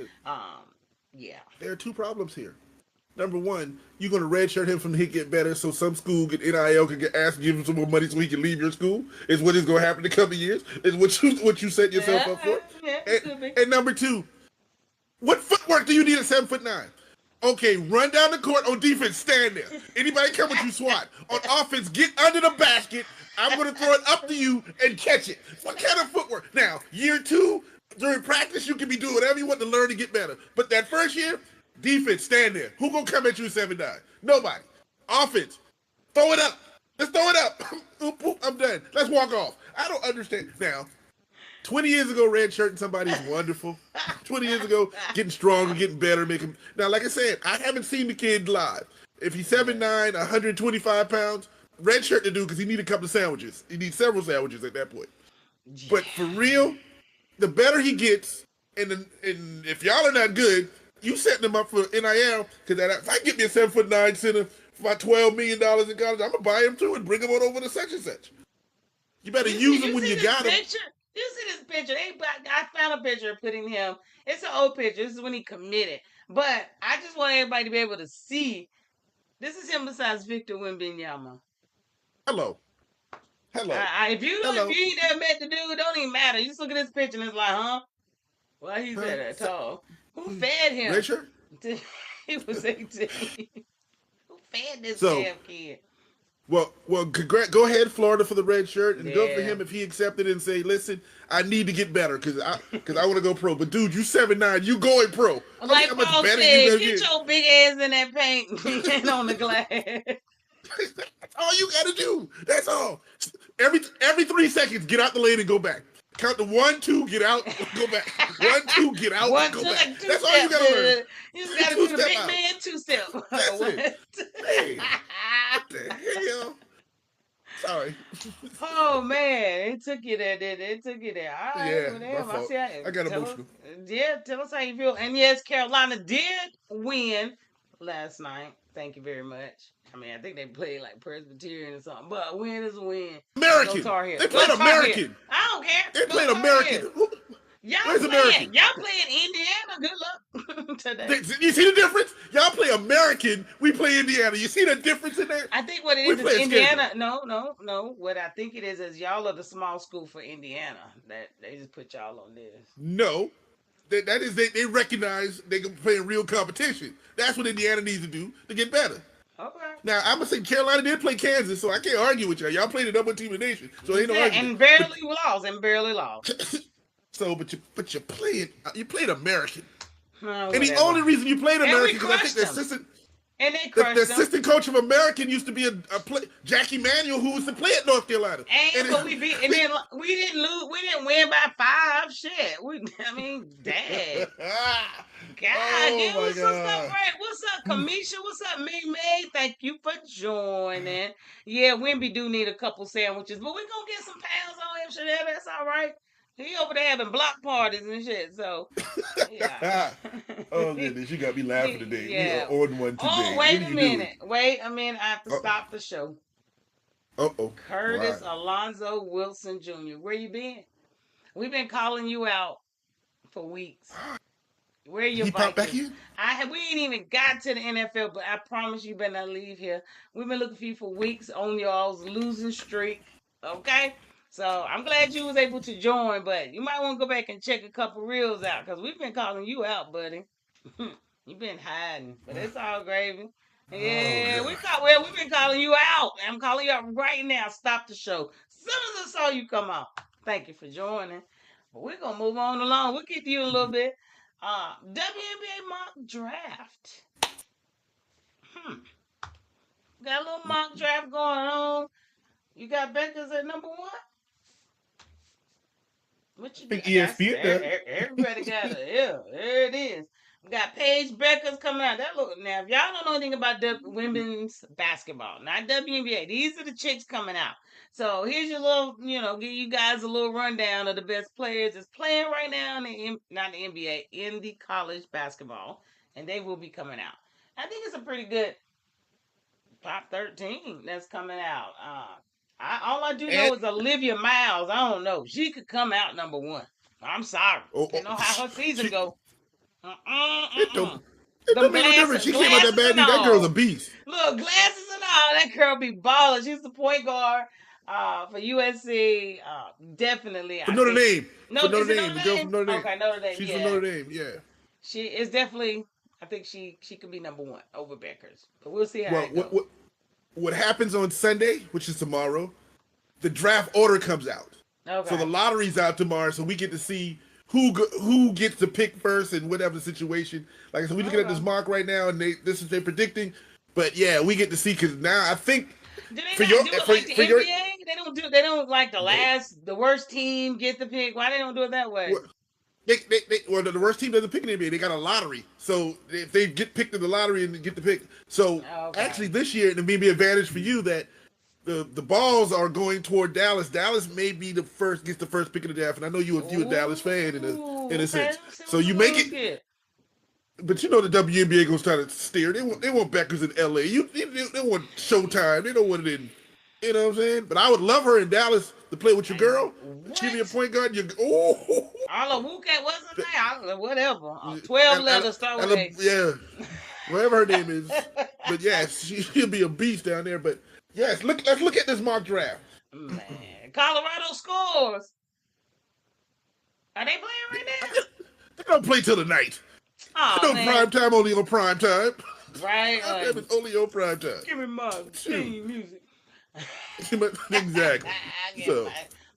yeah. There are two problems here. Number one, you're going to redshirt him from he get better, so some school get NIL can get asked to give him some more money so he can leave your school. Is what is going to happen in a couple of years. Is what you set yourself up for. Yeah, and number two, what footwork do you need at 7'9"? Okay, run down the court. On defense, stand there. Anybody come with you, SWAT. On offense, get under the basket. I'm going to throw it up to you and catch it. What kind of footwork? Now, year 2, during practice, you can be doing whatever you want to learn to get better. But that first year, defense, stand there. Who going to come at you at 7'9"? Nobody. Offense, throw it up. Let's throw it up. I'm done. Let's walk off. I don't understand. Now, 20 years ago, redshirting somebody is wonderful. 20 years ago, getting stronger, getting better, making. Now, like I said, I haven't seen the kid live. If he's 7'9", 125 pounds, redshirt the dude because he needs a couple of sandwiches. He needs several sandwiches at that point. Yeah. But for real, the better he gets, and if y'all are not good, you setting him up for NIL because if I get me a 7'9" center for about $12 million in college, I'm gonna buy him too and bring him on over to such and such. You better use him when you got him. You see this picture? I found a picture of putting him. It's an old picture. This is when he committed. But I just want everybody to be able to see. This is him besides Victor Wembanyama. Hello. If you ain't never met the dude, it don't even matter. You just look at this picture and it's like, huh? Well, he's that tall. Who fed him? Richard? He was 18. Who fed this damn kid? Well, go ahead, Florida, for the red shirt, and go for him if he accepted it and say, listen, I need to get better because I want to go pro. But, dude, you 7'9", you going pro. Like Paul said, get your big ass in that paint and on the glass. That's all you got to do. That's all. Every 3 seconds, get out the lane and go back. Count to 1, 2, get out, go back. 1, 2, get out, go back. Like That's all you got to learn. You just got to do the big man 2-step. That's it. Hey, what the hell? Sorry. Oh, man. It took you there, did it? It took you there. All right. Yeah, my fault. I got emotional. Tell us how you feel. And yes, Carolina did win last night. Thank you very much. I mean, I think they played like Presbyterian or something, but win is a win. American. They played American. I don't care. They played American. Y'all playing Indiana. Good luck. today. You see the difference? Y'all play American, we play Indiana. You see the difference in there? I think what it is Indiana. No. What I think it is y'all are the small school for Indiana. That they just put y'all on this. No. That is they recognize they can play in real competition. That's what Indiana needs to do to get better. Okay. Now I'm gonna say Carolina did play Kansas, so I can't argue with y'all. Y'all played the number one team in the nation, so ain't no argument. And barely lost. So, but you played American, and the only reason you played American because I think the assistant coach of American used to be Jackie Manuel, who was to play at North Carolina. Then we didn't lose. We didn't win by 5. Shit. Dad. God, what's up, Frank? What's up, Kamisha? What's up, May? Thank you for joining. Yeah, Wimby do need a couple sandwiches, but we're gonna get some pounds on him. Shit, that's all right. He over there having block parties and shit. So, yeah. Oh goodness, you got me laughing today. Yeah. We are on one today. Oh, wait a minute. I have to stop the show. Curtis Alonzo Wilson Jr. Where you been? We've been calling you out for weeks. Where you popped back in? We ain't even got to the NFL, but I promise you better not leave here. We've been looking for you for weeks on y'all's losing streak. Okay? So I'm glad you was able to join, but you might want to go back and check a couple reels out because we've been calling you out, buddy. You've been hiding, but it's all gravy. Yeah, we've been calling you out. I'm calling you out right now. Stop the show. As soon as I saw you come out. Thank you for joining. But we're gonna move on along. We'll get to you in a little bit. WNBA mock draft. Got a little mock draft going on. You got Becca's at number 1? What you think? ESPN. Everybody got it. Yeah, there it is. We got Paige Becca's coming out. Now, if y'all don't know anything about women's basketball, not WNBA, these are the chicks coming out. So here's your little, give you guys a little rundown of the best players that's playing right now not the NBA, in the college basketball, and they will be coming out. I think it's a pretty good top 13 that's coming out. All I do know is Olivia Miles. I don't know. She could come out number 1. I'm sorry. Don't know how her season go. It don't make no difference. She came out that bad. That girl's a beast. Look, glasses and all. That girl be balling. She's the point guard for USC. Definitely. For Notre Dame. No, Notre Dame. The girl from Notre Dame. Okay, Notre Dame. She's from Notre Dame. Yeah. She is definitely. I think she could be number 1 over Beckers. But we'll see how it goes. What happens on Sunday, which is tomorrow, the draft order comes out. Okay. So the lottery's out tomorrow, so we get to see who gets to pick first in whatever situation. Like I said, we're looking at this mock right now, and this is they're predicting. But yeah, we get to see because now I think do they not do it like the NBA? They don't like the worst team get the pick. Why they don't do it that way? The worst team doesn't pick an NBA. They got a lottery, so if they get picked in the lottery and get the pick, actually this year it may be an advantage for you that the balls are going toward Dallas. Dallas may be gets the first pick of the draft, and I know you're a Dallas fan in a sense. So you make it. But the WNBA gonna try to steer. They want Beckers in LA. They want Showtime. They don't want it in. You know what I'm saying? But I would love her in Dallas to play with your girl. Give me a point guard. Wukat wasn't there. Whatever. 12 letters start with yeah. Whatever her name is. But yeah, she'll be a beast down there. But yes, let's look at this mock draft. Man, Colorado scores. Are they playing right now? They don't play till the night. Oh, man. Prime time only on prime time. Right. It's only on prime time. Give me my theme music. Exactly.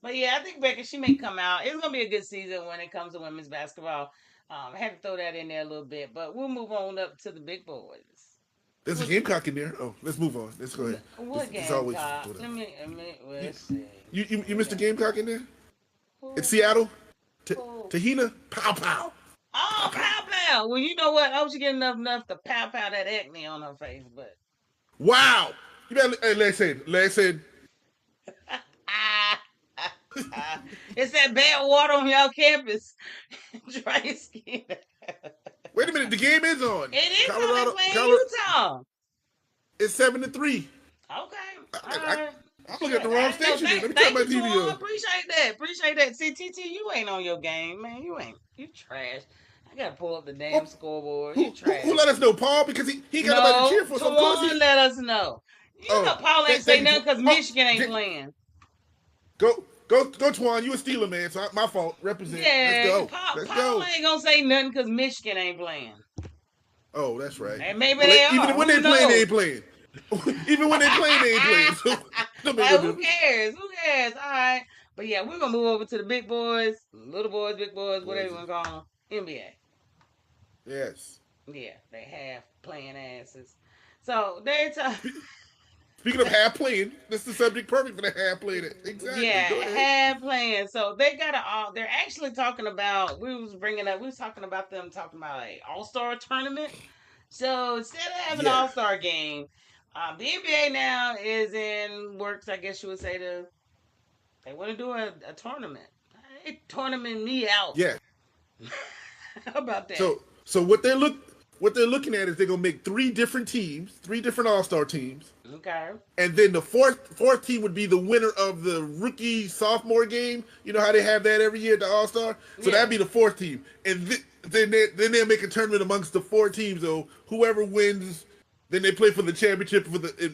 But yeah, I think Becca, she may come out. It's gonna be a good season when it comes to women's basketball. I had to throw that in there a little bit, but we'll move on up to the big boys. There's a Gamecock in there. Oh, let's move on. Let's go ahead. What Gamecock? Let's see. You missed the Gamecock in there? It's Seattle. Tahina Pow Pow. Oh, Pow Pow. Well, you know what? I hope she get enough to pow that acne on her face, but. Wow. You better listen. It's that bad water on y'all campus. Dry skin. Wait a minute, the game is on. It is Colorado, playing Utah. It's 7-3. Okay. All right. I'm looking at the wrong station. Let me turn my TV on. Appreciate that. See, TT, you ain't on your game, man. You trash. I gotta pull up the damn scoreboard. You Who trash. let us know, Paul? Because he got nobody to cheer for. So of course Tawan let us know. You know Paul ain't say nothing because Michigan ain't playing. Go, Twan. You a Steeler man, so my fault. Represent. Yeah, Let's Paul go. ain't gonna say nothing because Michigan ain't playing. Oh, that's right. And maybe they are. Even when they playing, they ain't playing. Even when they playing, they ain't playing. So like, who cares? Who cares? All right. But yeah, we're gonna move over to the big boys, little boys, big boys, whatever you wanna call them. NBA. Yes. Yeah, they have playing asses. So they're Speaking of half playing, this is the subject perfect for the half playing. Exactly. Yeah, half playing. So they got they're actually talking about. We was talking about them talking about a All-Star tournament. So instead of having an All-Star game, the NBA now is in works. I guess you would say they want to do a tournament. They tournament me out. Yeah. How about that? So what they're looking at is they're gonna make 3 different teams, 3 different All-Star teams. Okay. And then the fourth team would be the winner of the rookie sophomore game. You know how they have that every year at the All-Star? So that'd be the 4th team. And then they'll make a tournament amongst the 4 teams. So whoever wins, then they play for the championship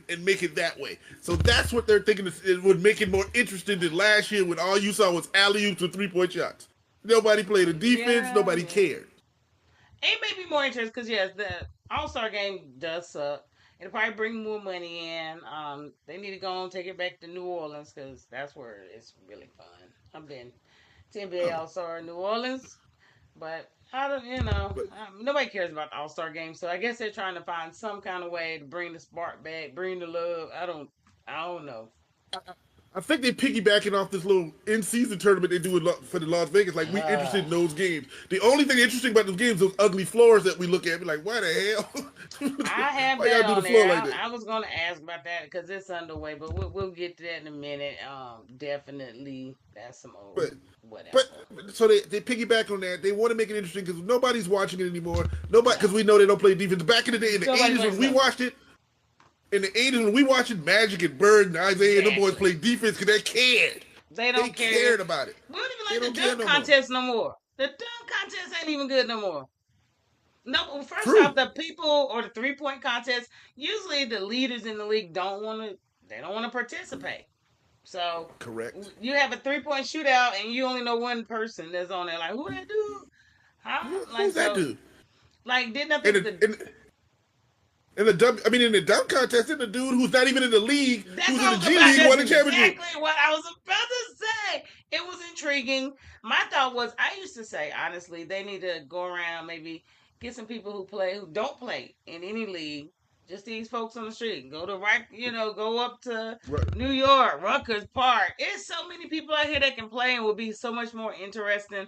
and make it that way. So that's what they're thinking. It would make it more interesting than last year when all you saw was alley-oops with 3-point shots. Nobody played a defense. Nobody cared. It may be more interesting because yes, the All-Star game does suck. It'll probably bring more money in. They need to go and take it back to New Orleans because that's where it's really fun. I've been to NBA All-Star in New Orleans, but I don't, nobody cares about the All-Star game. So I guess they're trying to find some kind of way to bring the spark back, bring the love. I don't know. I think they piggybacking off this little in-season tournament they do for the Las Vegas. Like, we interested in those games. The only thing interesting about those games, those ugly floors that we look at, be like, why the hell? I have why that y'all on do the floor there. like that? I was going to ask about that because it's underway, but we'll get to that in a minute. Definitely, that's some old whatever. But so they piggyback on that. They want to make it interesting because nobody's watching it anymore. Nobody, because we know they don't play defense. Back in the day, in the 80s when we watched it, in the 80s when we watched Magic and Bird and Isaiah and them boys play defense because they cared. They cared about it. We don't even like the dunk contest no more. The dunk contest ain't even good no more. No, first off, the people or the 3-point contest, usually the leaders in the league don't want to participate. So correct. You have a 3-point shootout and you only know one person that's on there. Like, who that dude? Who's that dude? Like, didn't I think in the dunk contest, the dude who's not even in the league, who's in the G League, won the championship. Exactly what I was about to say. It was intriguing. My thought was, I used to say, honestly, they need to go around, maybe get some people who don't play in any league. Just these folks on the street. Go up to New York, Rutgers Park. There's so many people out here that can play and will be so much more interesting.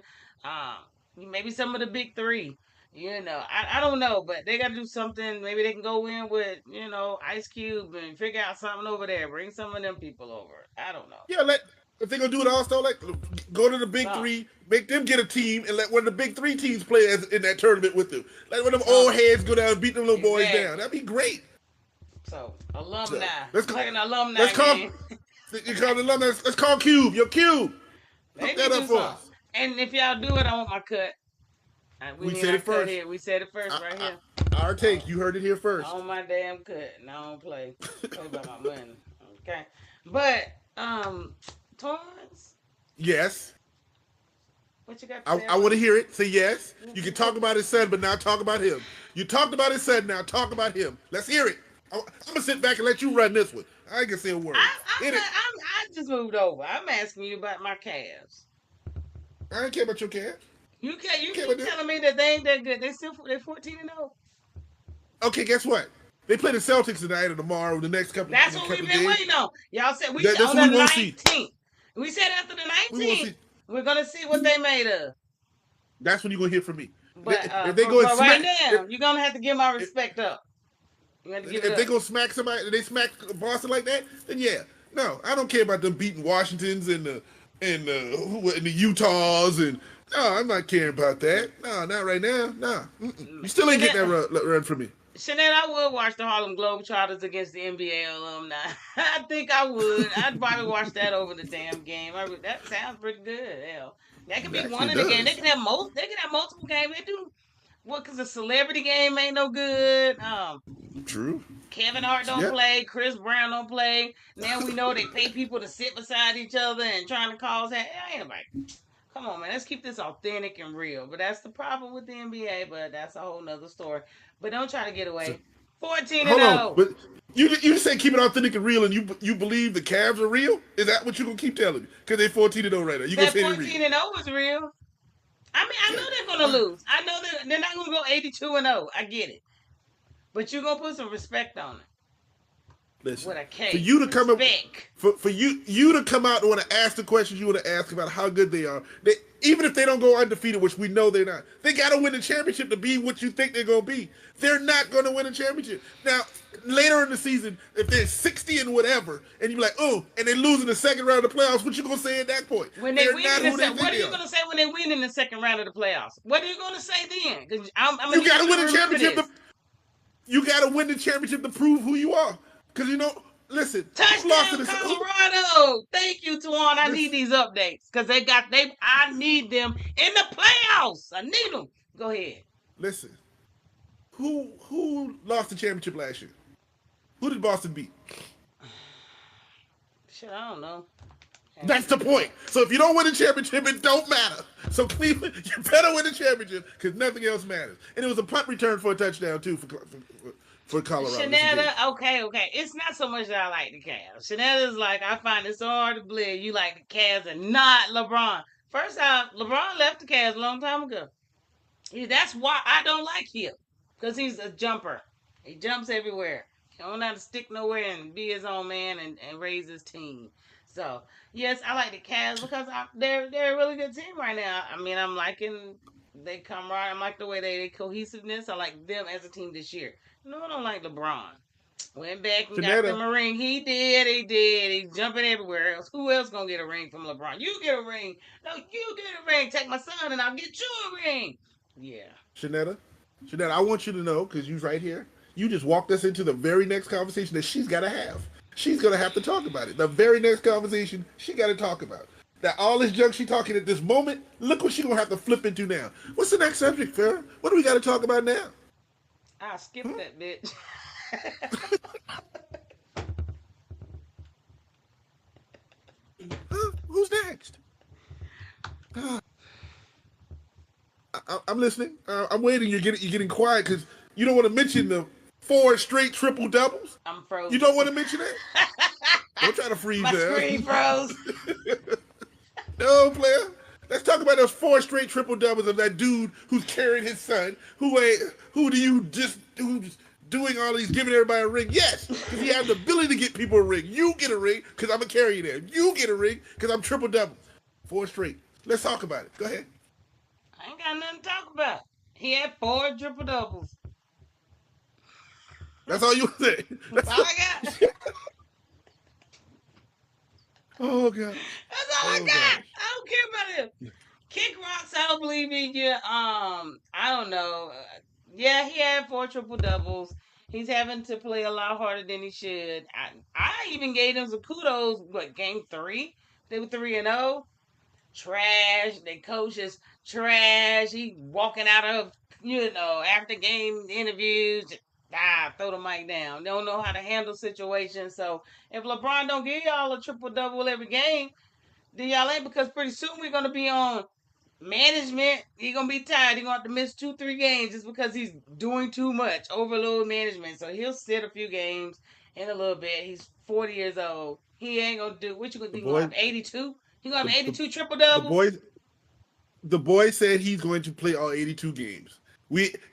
Maybe some of the big 3. I don't know, but they got to do something. Maybe they can go in with, Ice Cube and figure out something over there. Bring some of them people over. I don't know. Yeah, if they're going to do it all-star, go to the big 3, make them get a team, and let one of the big 3 teams play in that tournament with them. Let one of them old heads go down and beat them little boys down. That'd be great. So, alumni. Like an alumni game. You call it alumni. Let's call Cube. Your Cube. Hook that up for us. And if y'all do it, I want my cut. We said it first. Here. We said it first right here. Our take. You heard it here first. On my damn cut. And I don't play about my money. Okay. But, Torrence? Yes. What you got to say? I want to hear it. Say yes. You can talk about his son, but now talk about him. You talked about his son, now talk about him. Let's hear it. I'm going to sit back and let you run this one. I ain't going to say a word. I just moved over. I'm asking you about my Cavs. I don't care about your Cavs. You keep telling me that they ain't that good. They're 14-0. Okay, guess what? They play the Celtics tonight or tomorrow. The next couple. That's what we've been waiting on. Y'all said on the 19th. We said after the 19th, we're gonna see what they made of. That's when you're gonna hear from me. But if they go right now, you're gonna have to give my respect up. If they go smack somebody, and they smack Boston like that, then yeah. No, I don't care about them beating Washingtons and the Utahs and. No, I'm not caring about that. No, not right now. No. You still ain't getting that run from me. Shanette, I would watch the Harlem Globetrotters against the NBA alumni. I think I would. I'd probably watch that over the damn game. That sounds pretty good. Hell, that could be one in the game. They can have got multiple games. They do what? Because the celebrity game ain't no good. True. Kevin Hart don't play. Chris Brown don't play. Now we know they pay people to sit beside each other and trying to cause that. Ain't like, come on, man. Let's keep this authentic and real. But that's the problem with the NBA. But that's a whole nother story. But don't try to get away. 14-0. Hold on, but you say keep it authentic and real, and you believe the Cavs are real? Is that what you gonna keep telling me? Because they're 14-0 right now. You gonna say they're real? 14-0 is real. I mean, I know they're gonna lose. I know they're not gonna go 82-0. I get it. But you're gonna put some respect on it. Listen, with a K. For you to come up, for you to come out and want to ask the questions you want to ask about how good they are, even if they don't go undefeated, which we know they're not, they got to win the championship to be what you think they're going to be. They're not going to win a championship. Now, later in the season, if they're 60 and whatever, and you're like, oh, and they lose in the second round of the playoffs, what you going to say at that point? When they win what are you going to say when they win in the second round of the playoffs? What are you going to say then? Because you got to win a championship. You got to win the championship to prove who you are. Because, listen. Touchdown, Colorado. Thank you, Tawan. I need these updates. Because I need them in the playoffs. I need them. Go ahead. Listen. Who lost the championship last year? Who did Boston beat? Shit, I don't know. That's the point. So if you don't win the championship, it don't matter. So Cleveland, you better win the championship because nothing else matters. And it was a punt return for a touchdown, too, for Colorado. Shanetta, okay. It's not so much that I like the Cavs. Shanetta's like, I find it so hard to believe you like the Cavs and not LeBron. First off, LeBron left the Cavs a long time ago. That's why I don't like him. Because he's a jumper. He jumps everywhere. He don't know how to stick nowhere and be his own man and raise his team. So, yes, I like the Cavs because they're a really good team right now. I mean, I'm liking they come right. I like the way they cohesiveness. I like them as a team this year. No, I don't like LeBron. Went back and got them a ring. He did. He's jumping everywhere else. Who else gonna get a ring from LeBron? You get a ring. No, you get a ring. Take my son and I'll get you a ring. Yeah. Shanetta, I want you to know, because you're right here, you just walked us into the very next conversation that she's got to have. She's going to have to talk about it. The very next conversation she got to talk about. That all this junk she talking at this moment, look what she going to have to flip into now. What's the next subject, Farrah? What do we got to talk about now? I'll skip that bitch. Who's next? I'm listening. I'm waiting. You're getting quiet because you don't want to mention the 4 straight triple doubles. I'm frozen. You don't want to mention that? Don't try to freeze My screen froze. No, player. Let's talk about those 4 straight triple doubles of that dude who's carrying his son. Who's doing all these, giving everybody a ring? Yes, because he has the ability to get people a ring. You get a ring because I'm gonna carry you there. You get a ring because I'm triple double. 4 straight. Let's talk about it. Go ahead. I ain't got nothing to talk about. He had 4 triple doubles. That's all you say. That's all I got. Oh God. That's all I got. Gosh. I don't care about him. Kick rocks. I don't believe in you. I don't know. Yeah, he had 4 triple doubles. He's having to play a lot harder than he should. I even gave him some kudos. Game 3? They were 3-0. Trash. Their coach is trash. He walking out of after game interviews. Throw the mic down. They don't know how to handle situations. So if LeBron don't give y'all a triple double every game, then y'all ain't, because pretty soon we're gonna be on management. He's gonna be tired. He's gonna have to miss 2-3 games just because he's doing too much. Overload management. So he'll sit a few games in a little bit. He's 40 years old. He ain't gonna do what you gonna do. Gonna have 82? He gonna have 82 triple doubles? The boy said he's going to play all 82 games.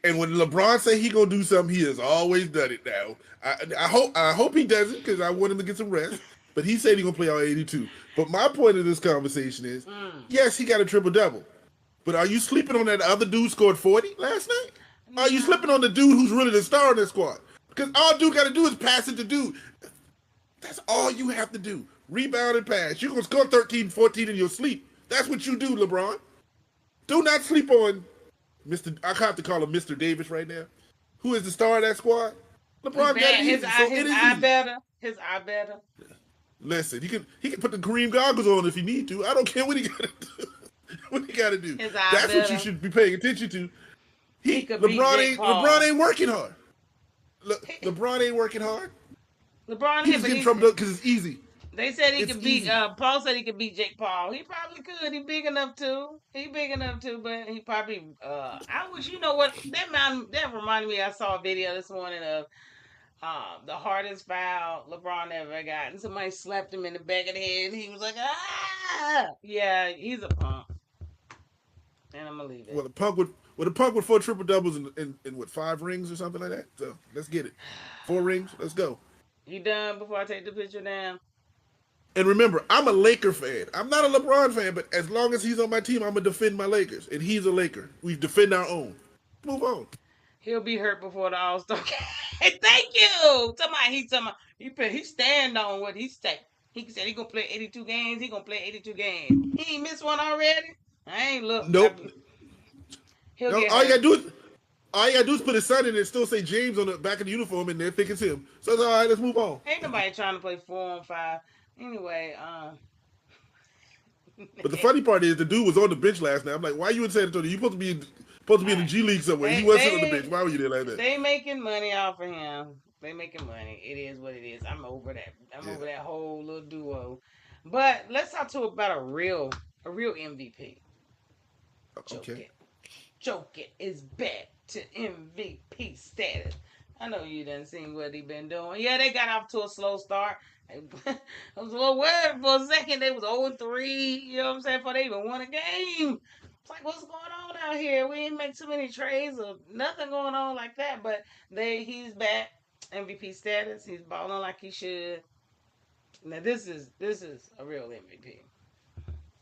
And when LeBron say he gonna do something, he has always done it now. I hope he doesn't, because I want him to get some rest. But he said he's gonna play all 82. But my point of this conversation is, yes, he got a triple double. But are you sleeping on that other dude scored 40 last night? Are you sleeping on the dude who's really the star in that squad? Because all dude got to do is pass it to dude. That's all you have to do. Rebound and pass. You're gonna score 13, 14 in your sleep. That's what you do, LeBron. Do not sleep on Mr. I have to call him Mr. Davis right now. Who is the star of that squad? LeBron got his eye better. His eye better. Listen, he can put the green goggles on if he need to. I don't care what he got to do. what he got to do. His That's what you should be paying attention to. LeBron ain't working hard. LeBron ain't working hard. LeBron He's getting troubled up because it's easy. They said he could beat. Paul said he could beat Jake Paul. He probably could. He big enough to. But he probably. I wish you know what that reminded me. I saw a video this morning of the hardest foul LeBron ever got, and somebody slapped him in the back of the head. And he was like, ah, yeah, he's a punk. And I'm gonna leave it. Well, the punk with 4 triple doubles and what 5 rings or something like that. So let's get it. 4 rings. Let's go. You done before I take the picture down? And remember, I'm a Laker fan. I'm not a LeBron fan, but as long as he's on my team, I'm going to defend my Lakers. And he's a Laker. We defend our own. Move on. He'll be hurt before the All-Star game. Thank you. He stand on what he said. He said he going to play 82 games. He going to play 82 games. He ain't missed one already? I ain't looked. Nope. He'll get hurt. All you got to do is put his son in there and still say James on the back of the uniform, and they think it's him. So it's all right. Let's move on. Ain't nobody trying to play 4-on-5. Anyway, But the funny part is the dude was on the bench last night. I'm like, why are you in San Antonio? You supposed to be in the G League somewhere. He wasn't on the bench. Why were you there like that? They making money off of him. They making money. It is what it is. I'm over that. Over that whole little duo. But let's talk about a real MVP. Jokic is back to MVP status. I know you done seen what he been doing. Yeah, they got off to a slow start. I was a little worried for a second. They was 0-3, you know what I'm saying, before they even won a game. It's like, what's going on out here? We ain't make too many trades or nothing going on like that. But he's back, MVP status. He's balling like he should. Now this is a real MVP.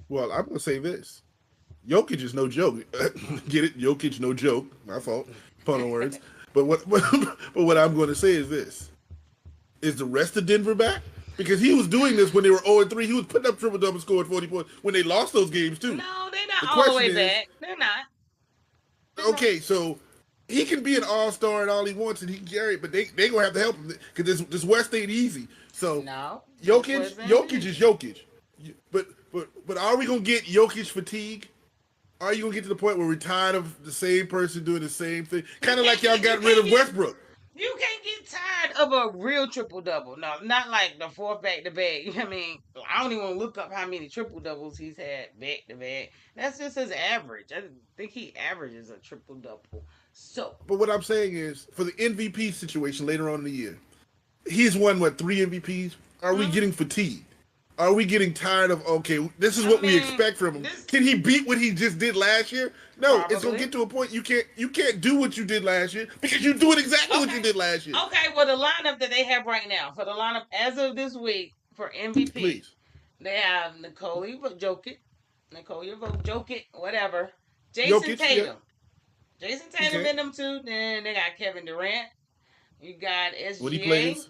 Well, I'm gonna say this: Jokic is no joke. Get it? Jokic, no joke. My fault. Pun on words. But what I'm going to say is this: is the rest of Denver back? Because he was doing this when they were 0-3. He was putting up triple double, scored 40 points when they lost those games too. No, they're not all the way back. They're not. Okay, so he can be an all-star and all he wants, and he can carry it, but they gonna have to help him because this West ain't easy. So no, Jokic is Jokic. But are we gonna get Jokic fatigue? Are you gonna get to the point where we're tired of the same person doing the same thing? Kind of like y'all got rid of Westbrook. You can't get tired of a real triple-double. No, not like the 4th back-to-back. I mean, I don't even want to look up how many triple-doubles he's had back-to-back. That's just his average. I think he averages a triple-double. So, but what I'm saying is, for the MVP situation later on in the year, he's won, 3 MVPs? Are we getting fatigued? Are we getting tired of, okay, this is what we expect from him? Can he beat what he just did last year? No, probably. It's going to get to a point you can't do what you did last year because you're doing exactly what you did last year. Okay, well, the lineup that they have right now, for the lineup as of this week for MVP, they have Nikola Jokic, whatever, Jason Tatum. Yeah. Jason Tatum in them too. Then they got Kevin Durant. You got SGA. What he plays?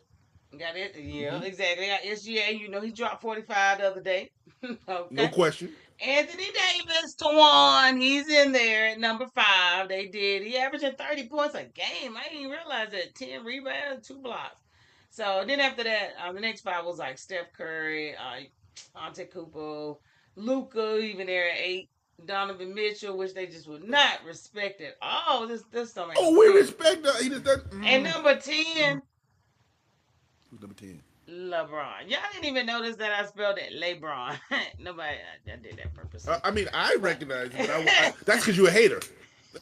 Got it? Yeah, exactly. They got SGA. You know, he dropped 45 the other day. Okay. No question. Anthony Davis, Tawan, he's in there at number 5. He averaging 30 points a game. I didn't realize that. 10 rebounds, 2 blocks. So then after that, the next 5 was like Steph Curry, Antetokounmpo, Luka, even there at 8. Donovan Mitchell, which they just would not respect at all. This don't make sense. We respect that. He just doesn't. And number 10. Who's number 10? LeBron. Y'all didn't even notice that I spelled it LeBron. Nobody, I did that purposely. I recognize it, but that's because you're a hater.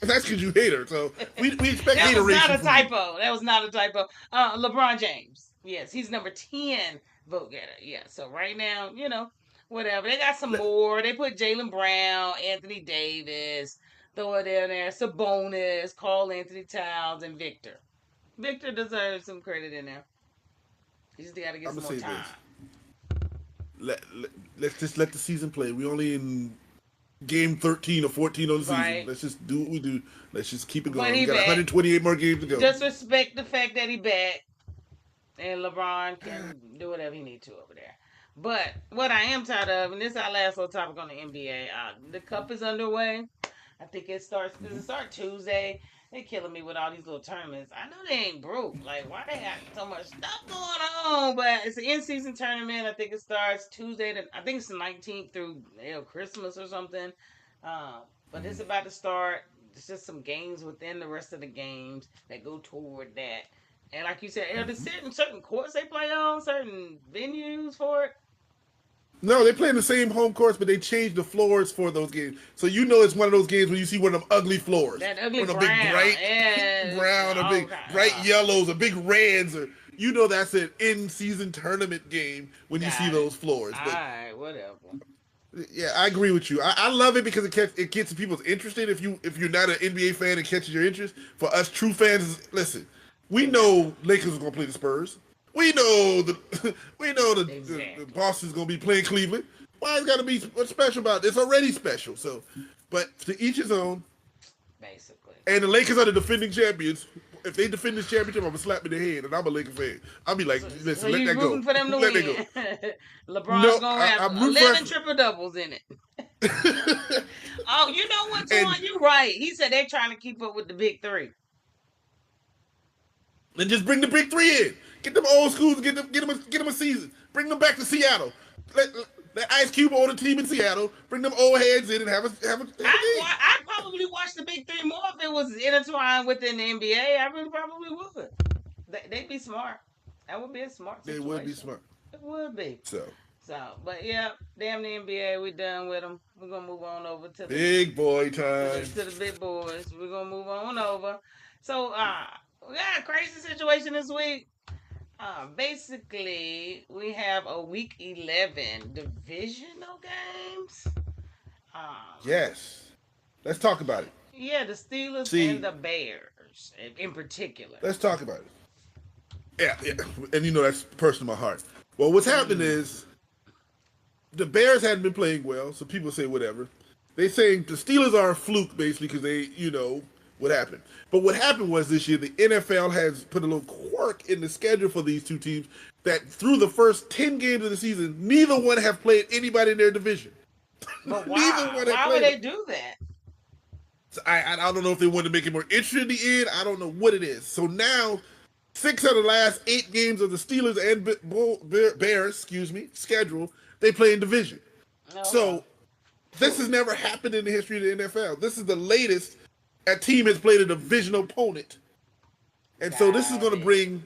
That's because you hate her. So we expect hateration. That was not a typo. LeBron James. Yes, he's number 10 vote getter. Yeah. So right now, whatever. They got some more. They put Jaylen Brown, Anthony Davis, throw it in there, Sabonis, Karl Anthony Towns, and Victor. Victor deserves some credit in there. You just got to get some more time. Let's just let the season play. We only in game 13 or 14 on the season. Let's just do what we do. Let's just keep it going. We got 128 more games to go. Just respect the fact that he back, and LeBron can do whatever he needs to over there. But what I am tired of, and this is our last little topic on the NBA, the Cup is underway. I think it starts. Does it start Tuesday? They killing me with all these little tournaments. I know they ain't broke. Like, why they got so much stuff going on? But it's an in-season tournament. I think it starts Tuesday. I think it's the 19th through Christmas or something. But it's about to start. It's just some games within the rest of the games that go toward that. And like you said, are there certain courts they play on, certain venues for it? No, they play in the same home courts, but they change the floors for those games. So you know it's one of those games when you see one of them ugly floors. That ugly one of brown. big bright brown, or big bright yellows, or big reds, or you know that's an in-season tournament game when you see those floors. But, all right, whatever. Yeah, I agree with you. I love it because it gets people's interested. If you're not an NBA fan, it catches your interest. For us true fans, listen, we know Lakers are gonna play the Spurs. We know the Boston's gonna be playing Cleveland. Why it's gotta be what's special about it? It's already special. So, but to each his own. Basically. And the Lakers are the defending champions. If they defend this championship, I'm gonna slap in the head, and I'm a Laker fan. I'll be like, listen, so let that go. For them to let win. That go. LeBron's gonna have 11 triple doubles in it. Oh, you know what, Torrence? You're right. He said they're trying to keep up with the big three. And just bring the big three in. Get them old schools. Get them a season. Bring them back to Seattle. Let Ice Cube own a team in Seattle. Bring them old heads in and have a I'd probably watch the big three more if it was intertwined within the NBA. I really probably would. They'd be smart. That would be a smart situation. They would be smart. It would be. So, but yeah, damn the NBA. We done with them. We're gonna move on over to the big boy time. To the big boys. We're gonna move on over. So, we got a crazy situation this week. Basically, we have a week 11 divisional games. Yes. Let's talk about it. Yeah, the Steelers and the Bears in particular. Let's talk about it. Yeah. And you know that's personal to my heart. Well, what's happening is the Bears hadn't been playing well, so people say whatever. They saying the Steelers are a fluke, basically, because they, what happened. But what happened was this year, the NFL has put a little quirk in the schedule for these two teams that through the first 10 games of the season, neither one have played anybody in their division. But why would they do that? So I don't know if they wanted to make it more interesting in the end. I don't know what it is. So now, 6 of the last 8 games of the Steelers and Bears, schedule, they play in division. Oh. So this has never happened in the history of the NFL. This is the latest a team has played a division opponent. And so this is going to bring...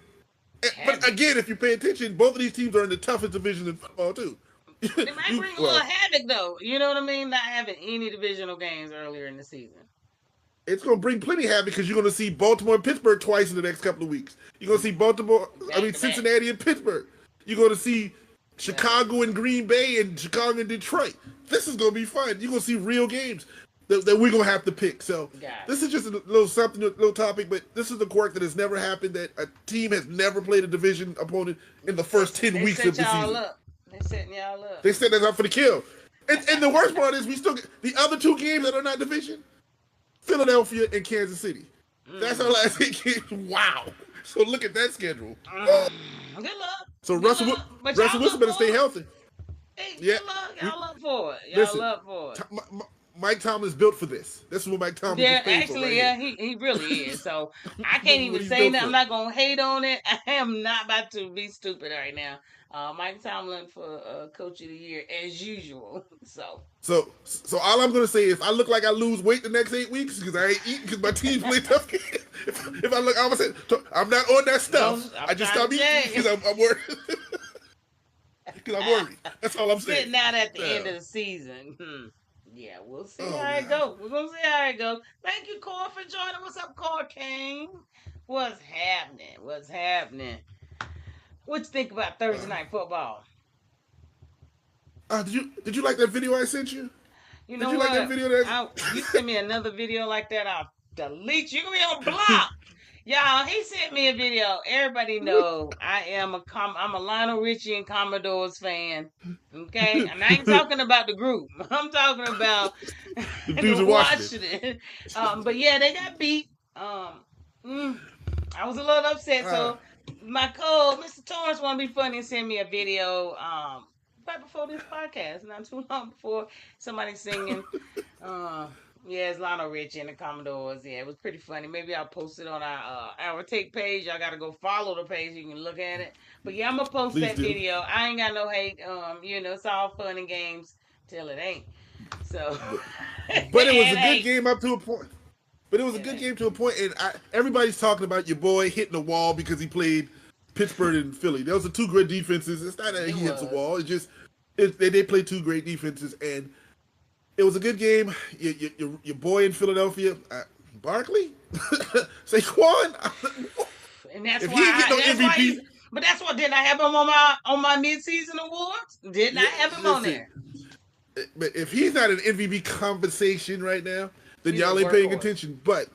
But again, if you pay attention, both of these teams are in the toughest division in football, too. It might bring a little havoc, though. You know what I mean? Not having any divisional games earlier in the season. It's going to bring plenty of havoc because you're going to see Baltimore and Pittsburgh twice in the next couple of weeks. You're going to see Cincinnati and Pittsburgh. You're going to see Chicago and Green Bay and Chicago and Detroit. This is going to be fun. You're going to see real games that we're going to have to pick. So this is just a little topic, but this is the quirk that has never happened, that a team has never played a division opponent in the first 10 weeks of the season. They're setting y'all up. They set us up for the kill. And the worst part is we still get the other 2 games that are not division, Philadelphia and Kansas City. That's our last 8 games. Wow. So look at that schedule. Good luck. So Russell Wilson better stay healthy. Hey, good luck. Y'all up for it. Y'all up for it. Mike Tomlin's built for this. This is what Mike Tomlin is paid for. He really is. So I can't even say that. I'm not gonna hate on it. I am not about to be stupid right now. Mike Tomlin for Coach of the Year as usual. So all I'm gonna say is, if I look like I lose weight the next 8 weeks because I ain't eating because my team's playing tough. if I look, I'm gonna say I'm not on that stuff. I just stop eating because I'm worried. Because I'm worried. That's all I'm saying. Sitting out at the end of the season. Yeah, we'll see how it goes. We're going to see how it goes. Thank you, Cole, for joining. What's up, Cole King? What's happening? What you think about Thursday night football? Did you like that video I sent you? You know what? Like that video you send me another video like that, I'll delete you. You're going to be on block. Y'all, he sent me a video. Everybody know I'm a Lionel Richie and Commodores fan. Okay? And I ain't talking about the group. I'm talking about the dudes who watched it. But yeah, they got beat. I was a little upset. So my Mr. Torrence, want to be funny and send me a video right before this podcast, not too long before, somebody singing. Yeah, it's Lionel Richie and the Commodores. Yeah, it was pretty funny. Maybe I'll post it on our Take page. Y'all got to go follow the page. You can look at it. But yeah, I'm going to post that video. I ain't got no hate. It's all fun and games till it ain't. So, but it was it a good ain't. game up to a point. But it was a good game to a point, and everybody's talking about your boy hitting the wall because he played Pittsburgh and Philly. Those are two great defenses. It's not that he hits a wall. It's just they play two great defenses, and it was a good game. Your boy in Philadelphia, Barkley, Saquon. And that's if why. he ain't get no That's MVP, why he's. But that's what didn't I have him on my midseason awards? Didn't I have him on there? But if he's not an MVP conversation right now, then He's y'all ain't paying attention. But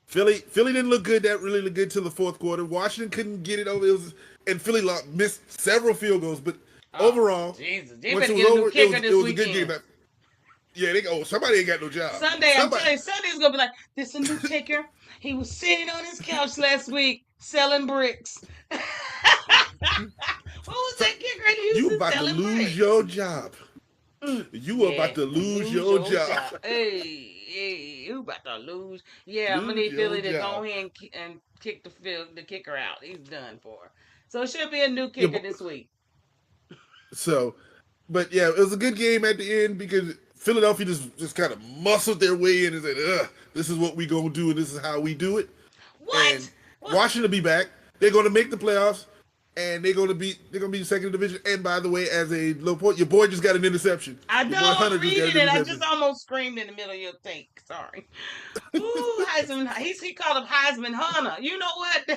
Philly didn't look good. That really looked good till the fourth quarter. Washington couldn't get it over. And Philly missed several field goals. But overall, Jesus, they better get a new kicker this weekend. It was a good game. Yeah, somebody ain't got no job. Sunday, I'm telling you, Sunday's gonna be like, this a new kicker. He was sitting on his couch last week selling bricks. What was that kicker in Houston? You about to lose your job. You about to lose your job. Hey, you about to lose. Yeah, I'm gonna need Philly to go ahead and kick the kicker out. He's done for. So it should be a new kicker this week. So, but yeah, it was a good game at the end because Philadelphia just kind of muscled their way in and said, this is what we gonna do and this is how we do it. What? And Washington will be back. They're gonna make the playoffs. And they're gonna be second division. And by the way, as a little point, your boy just got an interception. I know. I'm reading it. I just almost screamed in the middle of your take. Sorry. Ooh, Heisman. He called him Heisman Hunter. You know what?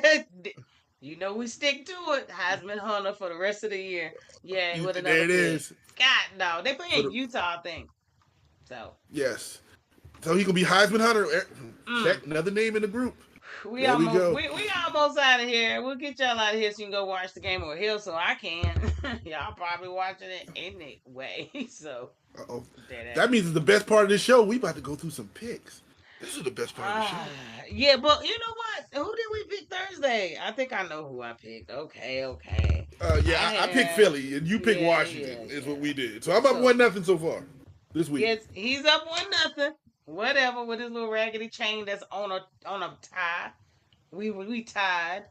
You know we stick to it. Heisman Hunter for the rest of the year. Yeah, with another. There it is. God no, they play in Utah, I think. So. Yes. So he could be Heisman Hunter. Check another name in the group. We almost out of here. We'll get y'all out of here so you can go watch the game over here so I can. Y'all probably watching it anyway. So that means it's the best part of the show. We about to go through some picks. This is the best part of the show. Yeah, but you know what? Who did we pick Thursday? I think I know who I picked. Okay. I picked Philly and you picked Washington. Is what we did. So I'm up 1-0 so far this week. Yes, he's up 1-0. Whatever, with his little raggedy chain that's on a tie. We tied.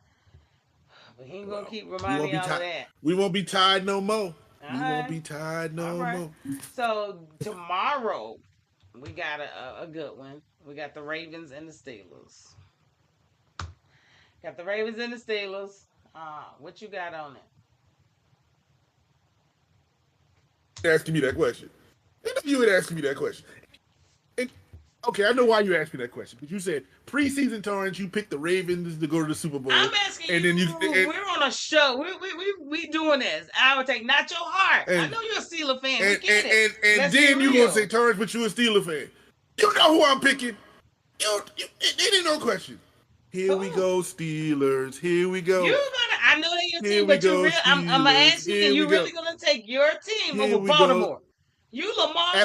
But he ain't gonna keep reminding y'all of that. We won't be tied no more. Won't be tied no more. So tomorrow we got a good one. We got the Ravens and the Steelers. What you got on it? Asking me that question. You would ask me that question. Okay, I know why you asked me that question. Because you said preseason Torrence, you picked the Ravens to go to the Super Bowl. I'm asking we're on a show. We doing this. I would take not your heart. I know you're a Steelers fan. And then you gonna say Torrence, but you a Steelers fan. You know who I'm picking. It ain't no question. Here we go, Steelers. Here we go. I know that your team, but I'm gonna ask you, you really gonna take your team over Baltimore? You Lamar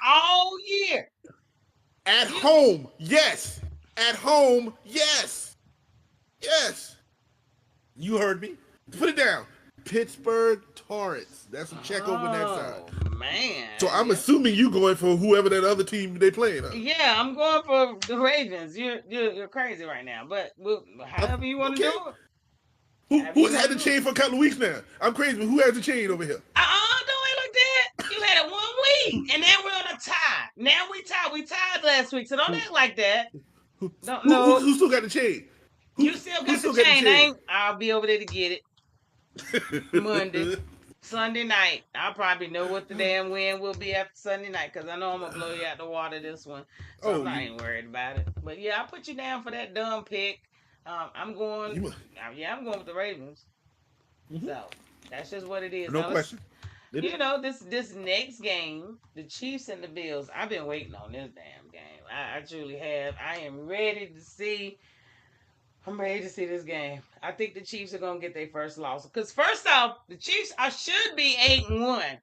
all year. At home, yes. At home, yes. Yes. You heard me. Put it down. Pittsburgh Torrence. That's a check over that side. Man. So I'm assuming you going for whoever that other team they playing. Huh? Yeah, I'm going for the Ravens. You're crazy right now, but however you want to do it. Who's had the chain for a couple of weeks now? I'm crazy, but who has the chain over here? Don't act like that. You had it 1 week, and now we're on a tie. Now we tied. We tied last week, so don't act like that. Who still got the chain? You still got the chain. I'll be over there to get it. Monday. Sunday night. I'll probably know what the damn win will be after Sunday night because I know I'm going to blow you out the water this one. So I'm not even worried about it. But yeah, I'll put you down for that dumb pick. I'm going with the Ravens. Mm-hmm. So that's just what it is. No question. This next game, the Chiefs and the Bills, I've been waiting on this damn game. I truly have. I am ready to see. I'm ready to see this game. I think the Chiefs are going to get their first loss. Because first off, the Chiefs should be 8-1.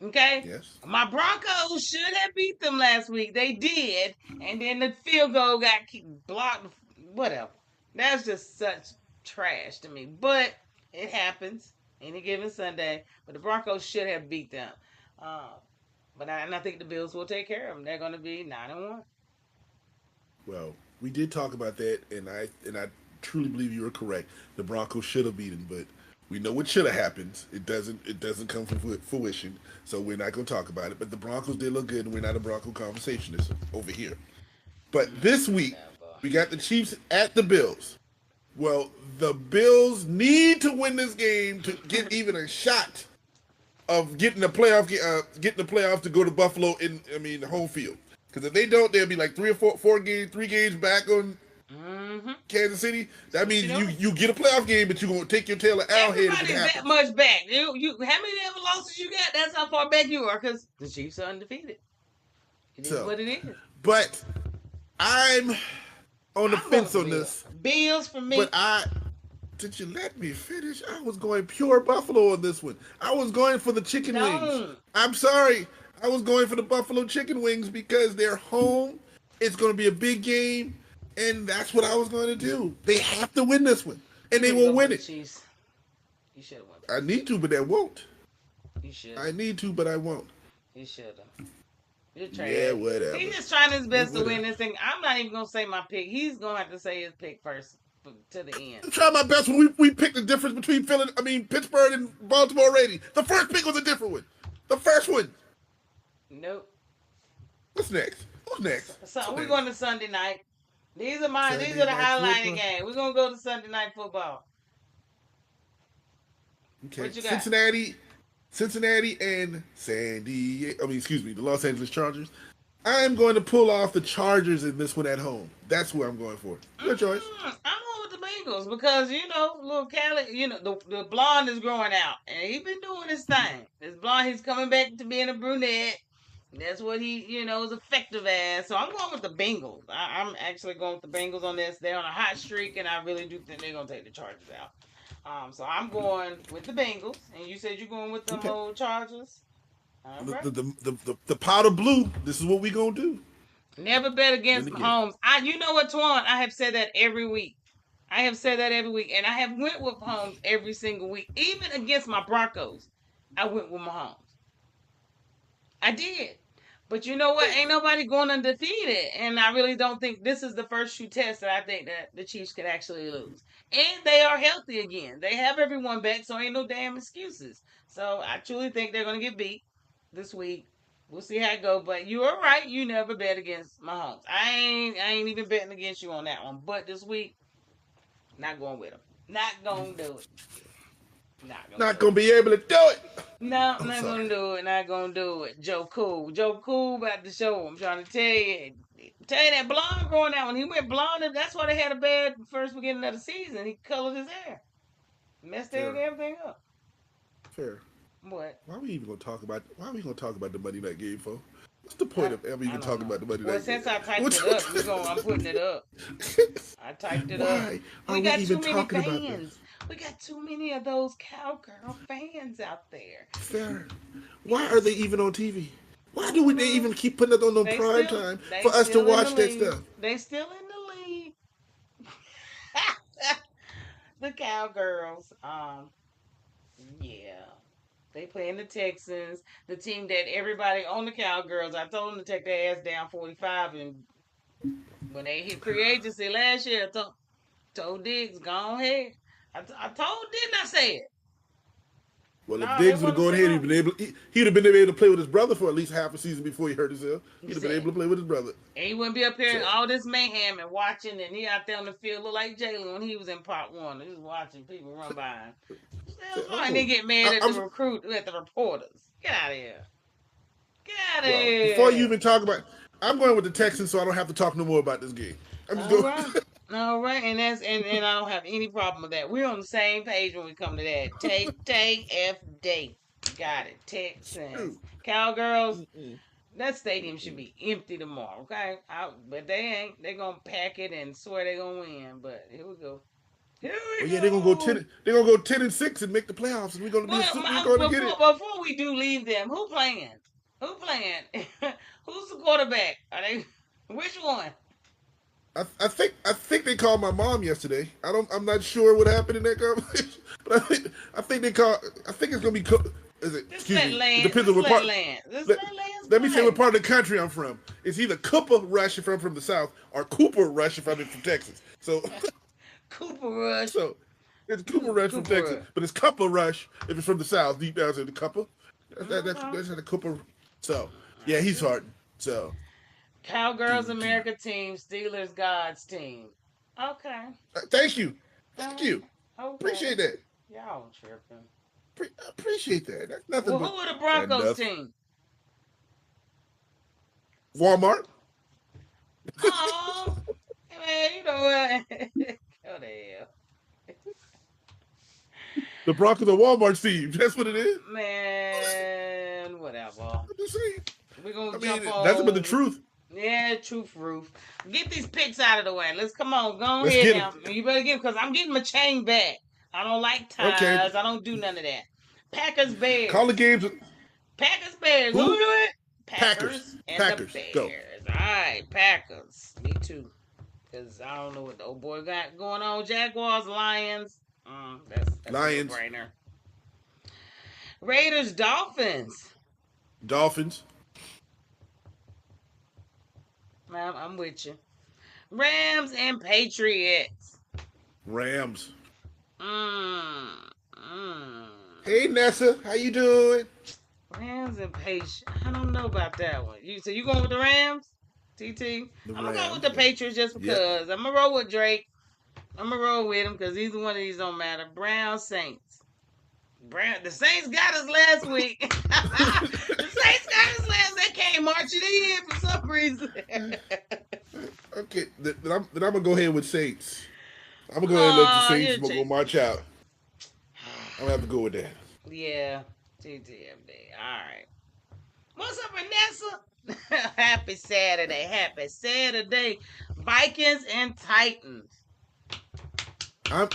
Okay? Yes. My Broncos should have beat them last week. They did. And then the field goal got blocked. Whatever. That's just such trash to me. But it happens any given Sunday. But the Broncos should have beat them. But I think the Bills will take care of them. They're going to be 9-1. Well, we did talk about that, and I truly believe you were correct. The Broncos should have beaten, but We know what should have happened. It doesn't come from fruition, so we're not going to talk about it. But the Broncos did look good, and we're not a Bronco conversationist over here. But this week, we got the Chiefs at the Bills. Well, the Bills need to win this game to get even a shot of getting the playoff to go to Buffalo the home field. Because if they don't, they'll be like 3 games back on Kansas City. That means you get a playoff game, but you're gonna take your tail of Arrowhead. Everybody's that much back. You how many ever losses you got? That's how far back you are. Because the Chiefs are undefeated. It is what it is. But I'm on the fence on this. Bills for me. But did you let me finish? I was going pure Buffalo on this one. I was going for the chicken wings. I'm sorry. I was going for the Buffalo chicken wings because they're home. It's going to be a big game, and that's what I was going to do. They have to win this one, and they will win it. You should have won. I need to, but I won't. You should. I need to, but I won't. You should have. You're trying. Yeah, whatever. He's just trying his best to win this thing. I'm not even going to say my pick. He's going to have to say his pick first to the end. I'm trying my best when we picked the difference between Pittsburgh and Baltimore already. The first pick was a different one. The first one. Nope. What's next? Who's next? So we're going to Sunday night. These are the highlighting games. We're going to go to Sunday night football. Okay. What you got? Cincinnati and the Los Angeles Chargers. I'm going to pull off the Chargers in this one at home. That's who I'm going for. Good choice. I'm going with the Bengals because, little Callie, the blonde is growing out. And he's been doing his thing. This blonde, he's coming back to being a brunette. That's what he, is effective as. So I'm going with the Bengals. I'm actually going with the Bengals on this. They're on a hot streak, and I really do think they're going to take the Chargers out. So I'm going with the Bengals. And you said you're going with the old Chargers? All right. The powder blue, this is what we going to do. Never bet against Mahomes. You know what, Twan? I have said that every week. And I have went with Mahomes every single week. Even against my Broncos, I went with Mahomes. I did. But you know what? Ain't nobody going undefeated. And I really don't think this is the first true test that I think that the Chiefs could actually lose. And they are healthy again. They have everyone back, so ain't no damn excuses. So I truly think they're going to get beat this week. We'll see how it goes. But you are right. You never bet against Mahomes. I ain't even betting against you on that one. But this week, not going with him. Not going to do it. Not going to be able to do it. No, not going to do it. Not going to do it. Joe Cool about the show. I'm trying to tell you. That blonde growing out. When he went blonde, that's why they had a bad first beginning of the season. He colored his hair. Messed everything up. Fair. What? Why are we even going to talk about the Monday night game, folks? What's the point of ever even talking about the Monday night game? Well, since I typed it up, I'm putting it up. I typed it up. We got too many fans. We got too many of those cowgirl fans out there. Fair. Why are they even on TV? Why do they even keep putting it on prime time for us to watch that stuff? They still in the league. The Cowgirls. Yeah. They playing the Texans, the team that everybody on the Cowgirls. I told them to take their ass down 45, and when they hit free agency last year, I told Diggs, go ahead. I told, didn't I say it? Well, if Diggs would have gone ahead, he'd have been able to play with his brother for at least half a season before he hurt himself. He'd have been able to play with his brother. And he wouldn't be up here in all this mayhem and watching, and he out there on the field look like Jalen when he was in part one. He was watching people run by him. And they get mad at the reporters. Get out of here. Get out of here. Before you even talk about, I'm going with the Texans, so I don't have to talk no more about this game. I'm just going. Right. All right, and I don't have any problem with that. We're on the same page when we come to that. Take F date. Got it. Texans. Cowgirls. That stadium should be empty tomorrow, okay? But they ain't. They're gonna pack it and swear they're gonna win. But here we go. Yeah, they're gonna go 10. They're gonna go 10-6 and make the playoffs, and we're gonna get it. Before we do leave them, who playing? Who's the quarterback? Are they? Which one? I think they called my mom yesterday. I'm not sure what happened in that conversation, but I think it's gonna be. Is it? It depends on what part. Let me say what part of the country I'm from. It's either Cooper Rush if I'm from the South or Cooper Rush if I'm from Texas. So Cooper Rush. So It's Cooper Rush from Texas, but it's Cuppa Rush if it's from the South, deep down in the Cuppa. That's the Cooper. So yeah, he's hard. So Cowgirls America team, Steelers Gods team. Okay. Thank you. Okay. Appreciate that. Y'all tripping. Appreciate that. That's nothing. Well, who are the Broncos team? Walmart. Oh, man, you know what? Go to hell. The Broncos are Walmart's team. That's what it is. Man, whatever. I'm just saying. We're gonna jump on. That's about the truth. Yeah, truth, roof. Get these picks out of the way. Let's come on. Go ahead now. You better get because I'm getting my chain back. I don't like ties. Okay. I don't do none of that. Packers Bears. Call the games. Packers Bears. Who do it? Packers. And the Bears. Go. All right, Packers. Me too. Because I don't know what the old boy got going on. Jaguars, Lions. That's Lions. A no-brainer. Raiders, Dolphins. Dolphins. I'm with you. Rams and Patriots. Rams. Hey Nessa, how you doing? Rams and Patriots. I don't know about that one. So you going with the Rams? TT? I'm going to go with the Patriots just because. Yep. I'm going to roll with Drake. I'm going to roll with him because either one of these don't matter. Browns, Saints. The Saints got us last week. The Saints got us last. They came marching in for some reason. Okay, then I'm going to go ahead with Saints. I'm going to go ahead and let the Saints go march out. I'm going to have to go with that. Yeah. TTMD. All right. What's up, Vanessa? Happy Saturday. Happy Saturday. Vikings and Titans. I'm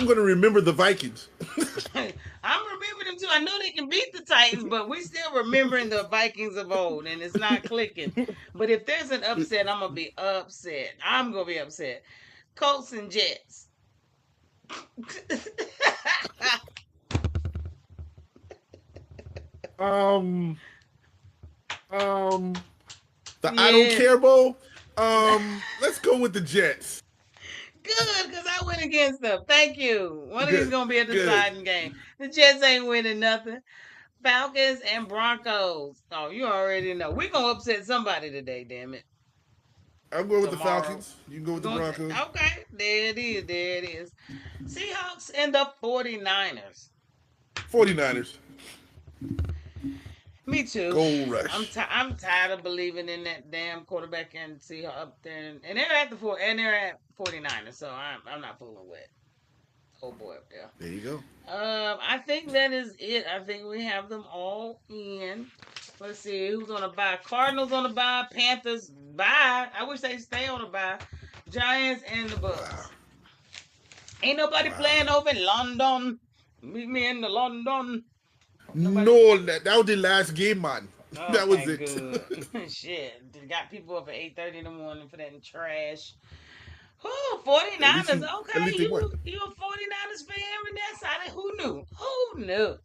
going to remember the Vikings. I'm remembering them too. I know they can beat the Titans, but we still remembering the Vikings of old, and it's not clicking. But if there's an upset, I'm going to be upset. I'm going to be upset. Colts and Jets. I don't care bowl. Let's go with the Jets. Good, because I went against them. Thank you. One of these gonna be a deciding game. The Jets ain't winning nothing. Falcons and Broncos. Oh, you already know. We're gonna upset somebody today, damn it. I'm going with the Falcons. You can go with the Broncos. Okay, there it is. Seahawks and the 49ers. 49ers. Me too. Gold rush. I'm tired of believing in that damn quarterback and Seahawks up there, and they're at 49ers. So I'm not fooling with old boy up there. There you go. I think that is it. I think we have them all in. Let's see who's on a bye. Cardinals on a bye. Panthers bye. I wish they stay on a bye. Giants and the Bucks. Wow. Ain't nobody playing over in London. Meet me in the London. No, that was the last game, man. Okay, that was it. Good. Shit. Got people up at 8:30 in the morning for that trash. Oh, 49ers. Okay, you a 49ers fan, Vanessa? Who knew?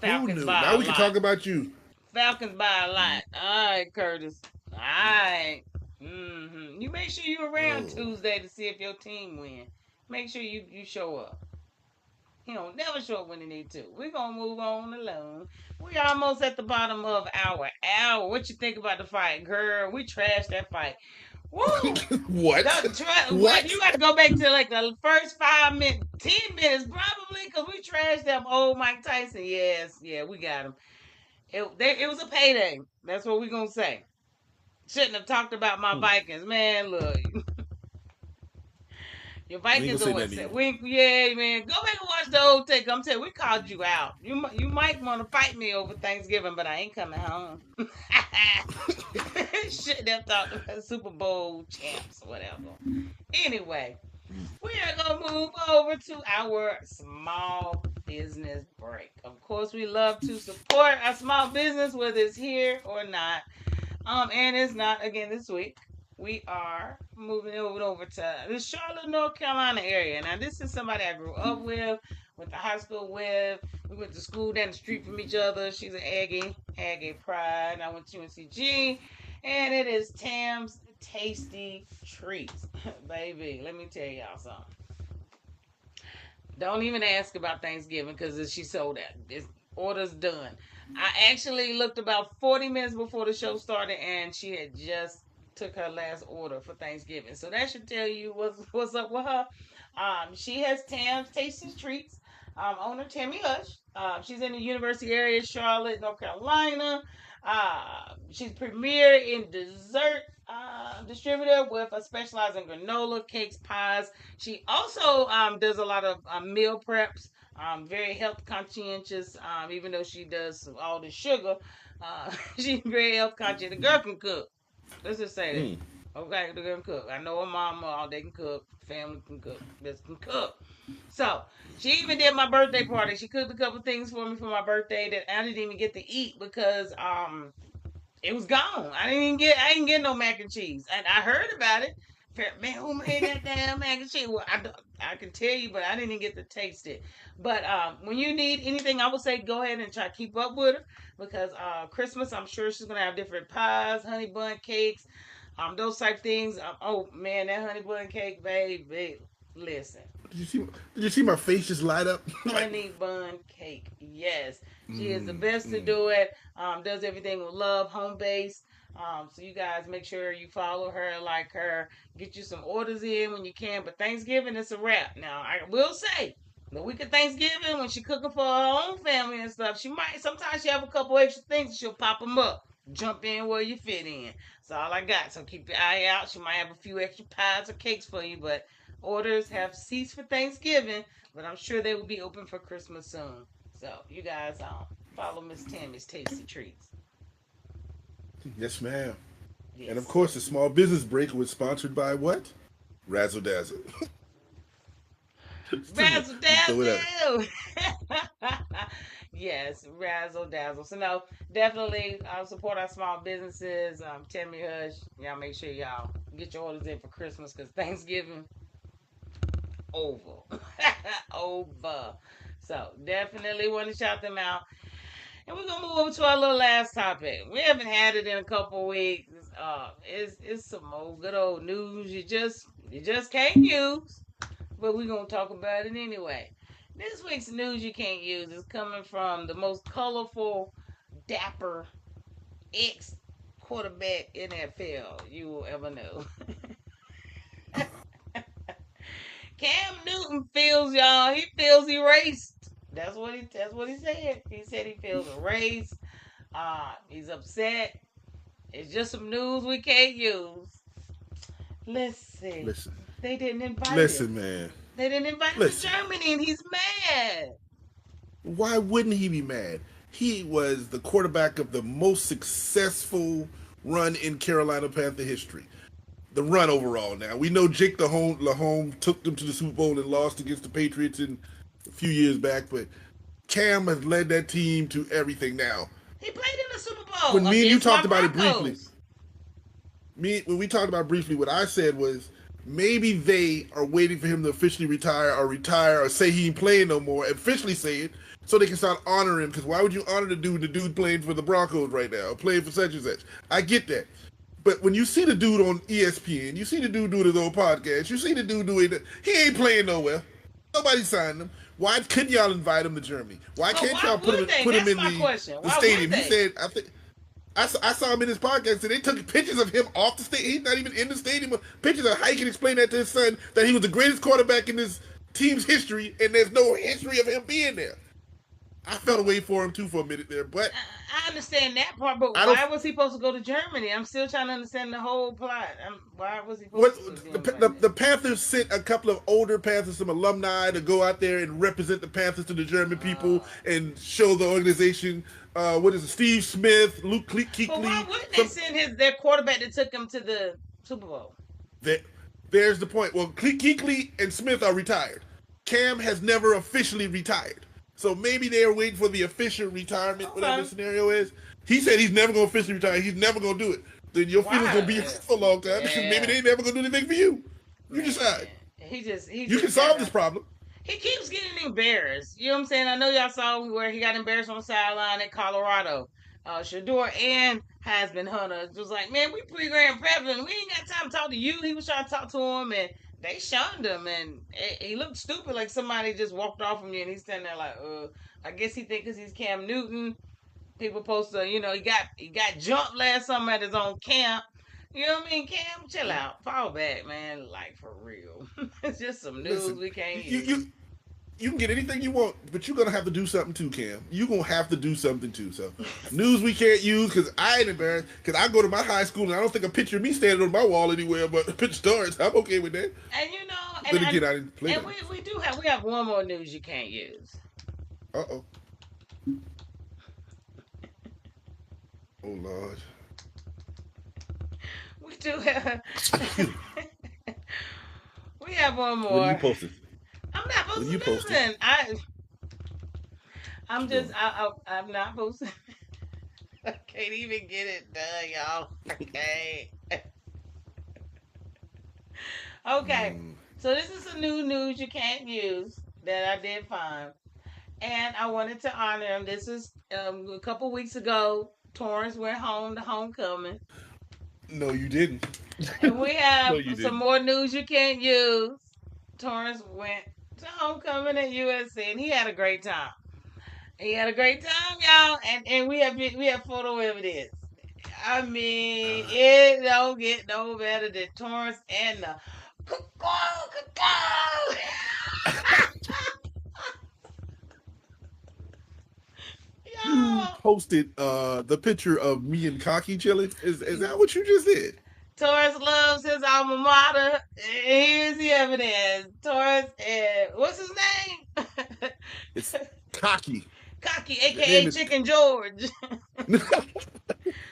Falcons by now we can talk about you. Falcons by a lot. All right, Curtis. All right. You make sure you're around Tuesday to see if your team win. Make sure you show up. You know, never show up when you need to. We're going to move on alone. We almost at the bottom of our hour. What you think about the fight? Girl, we trashed that fight. Woo! What? What? You got to go back to like the first 5 minutes, 10 minutes probably, because we trashed them old Mike Tyson. Yes, yeah, we got him. It was a payday. That's what we're going to say. Shouldn't have talked about my Vikings. Man, look. Your Vikings are what? Yeah, man. Go back and watch the old take. I'm telling you, we called you out. You might want to fight me over Thanksgiving, but I ain't coming home. Shouldn't have talked about Super Bowl champs or whatever. Anyway, we are going to move over to our small business break. Of course, we love to support our small business, whether it's here or not. And it's not, again, this week. We are moving over to the Charlotte, North Carolina area. Now, this is somebody I grew up with, went to high school with. We went to school down the street from each other. She's an Aggie Pride. I went to UNCG, and it is Tam's Tasty Treats. Baby, let me tell y'all something. Don't even ask about Thanksgiving because she sold out. This order's done. I actually looked about 40 minutes before the show started, and she had just took her last order for Thanksgiving. So that should tell you what's up with her. She has Tam's Tasty Treats. Owner Tammy Hush. She's in the University area, Charlotte, North Carolina. She's premier in dessert distributor with a specialized in granola, cakes, pies. She also does a lot of meal preps. Very health conscientious. Even though she does all the sugar, she's very health conscious. The girl can cook. Let's just say that. Okay, the girl can cook. I know her mama, all they can cook. Family can cook. This can cook. So she even did my birthday party. She cooked a couple things for me for my birthday that I didn't even get to eat because it was gone. I didn't get no mac and cheese. And I heard about it. Man, who made that damn mac and cheese? Well, I can tell you, but I didn't get to taste it. But when you need anything, I would say go ahead and try to keep up with her because Christmas, I'm sure she's gonna have different pies, honey bun cakes, those type things. Oh man, that honey bun cake, baby. Listen, Did you see my face just light up? honey bun cake. Yes, she is the best to do it. Does everything with love, home based. So you guys make sure you follow her, like her, get you some orders in when you can. But Thanksgiving is a wrap. Now I will say, the week of Thanksgiving when she cooking for her own family and stuff, she might sometimes she have a couple extra things. She'll pop them up, jump in where you fit in. That's all I got. So keep your eye out. She might have a few extra pies or cakes for you, but orders have ceased for Thanksgiving, but I'm sure they will be open for Christmas soon. So you guys follow Miss Tammy's Tasty Treats. Yes, ma'am. Yes. And of course, the small business break was sponsored by what? Razzle Dazzle. Razzle Dazzle. Yes, Razzle Dazzle. So no, definitely support our small businesses. Tammy Hush, y'all make sure y'all get your orders in for Christmas because Thanksgiving over. Over. So definitely want to shout them out. And we're gonna move over to our little last topic. We haven't had it in a couple weeks. It's some old good old news you just can't use, but we're gonna talk about it anyway. This week's news you can't use is coming from the most colorful, dapper ex quarterback NFL you will ever know. Cam Newton feels y'all. He feels erased. That's what he said. He said he feels erased. He's upset. It's just some news we can't use. Listen. They didn't invite him. Listen, man. They didn't invite him to Germany, and he's mad. Why wouldn't he be mad? He was the quarterback of the most successful run in Carolina Panther history. The run overall now. We know Jake LaHome took them to the Super Bowl and lost against the Patriots a few years back, but Cam has led that team to everything now. He played in the Super Bowl. When me and you talked about it briefly, when we talked about it briefly, what I said was maybe they are waiting for him to officially retire or say he ain't playing no more, officially say it, so they can start honoring him. Because why would you honor the dude playing for the Broncos right now, playing for such and such? I get that. But when you see the dude on ESPN, you see the dude doing his own podcast, you see the dude doing it, he ain't playing nowhere. Nobody signed him. Why couldn't y'all invite him to Germany? Why can't y'all put him in the stadium? He said, I saw him in his podcast, and they took pictures of him off the stadium. He's not even in the stadium. Pictures of how he can explain that to his son, that he was the greatest quarterback in this team's history, and there's no history of him being there. I felt away for him too for a minute there, but I understand that part. But why was he supposed to go to Germany? I'm still trying to understand the whole plot. Why was he supposed to? The Panthers sent a couple of older Panthers, some alumni, to go out there and represent the Panthers to the German people and show the organization. What is it? Steve Smith, Luke Kuechly. But why wouldn't they send their quarterback that took him to the Super Bowl? There's the point. Well, Kuechly and Smith are retired. Cam has never officially retired. So maybe they are waiting for the official retirement, whatever the scenario is. He said he's never going to officially retire. He's never going to do it. Then your feelings going to be for a long time because maybe they ain't never going to do anything for you. You decide. You can solve this problem. He keeps getting embarrassed. You know what I'm saying? I know y'all saw where he got embarrassed on the sideline at Colorado. Shador and Heisman Hunter was like, man, we pre-grand president. We ain't got time to talk to you. He was trying to talk to him, and they shunned him, and he looked stupid, like somebody just walked off from you, and he's standing there like, I guess he think because he's Cam Newton, people supposed to, he got jumped last summer at his own camp. You know what I mean? Cam, chill out, fall back, man. Like for real, it's just some news we can't use. You can get anything you want, but you're gonna have to do something too, Cam. You're gonna have to do something too. So, news we can't use because I ain't embarrassed. Because I go to my high school and I don't think a picture of me standing on my wall anywhere, but a picture of Torrence. I'm okay with that. And then again, I didn't play. And we have one more news you can't use. Oh Lord. We do have. We have one more. When you posted. I'm not posting nothing. I'm not posting. I can't even get it done, y'all. Okay. Okay. So this is some new news you can't use that I did find, and I wanted to honor him. This is a couple weeks ago. Torrence went home to homecoming. No, you didn't. And we have some more news you can't use. Torrence went to homecoming at USC, and he had a great time. He had a great time, y'all, and we have photo evidence. I mean, it don't get no better than Torrence and the You posted the picture of me and Cocky chilling. Is that what you just did? Torrence loves his alma mater. Here's the evidence. Torrence, what's his name? It's Cocky. Cocky, a.k.a. Chicken George.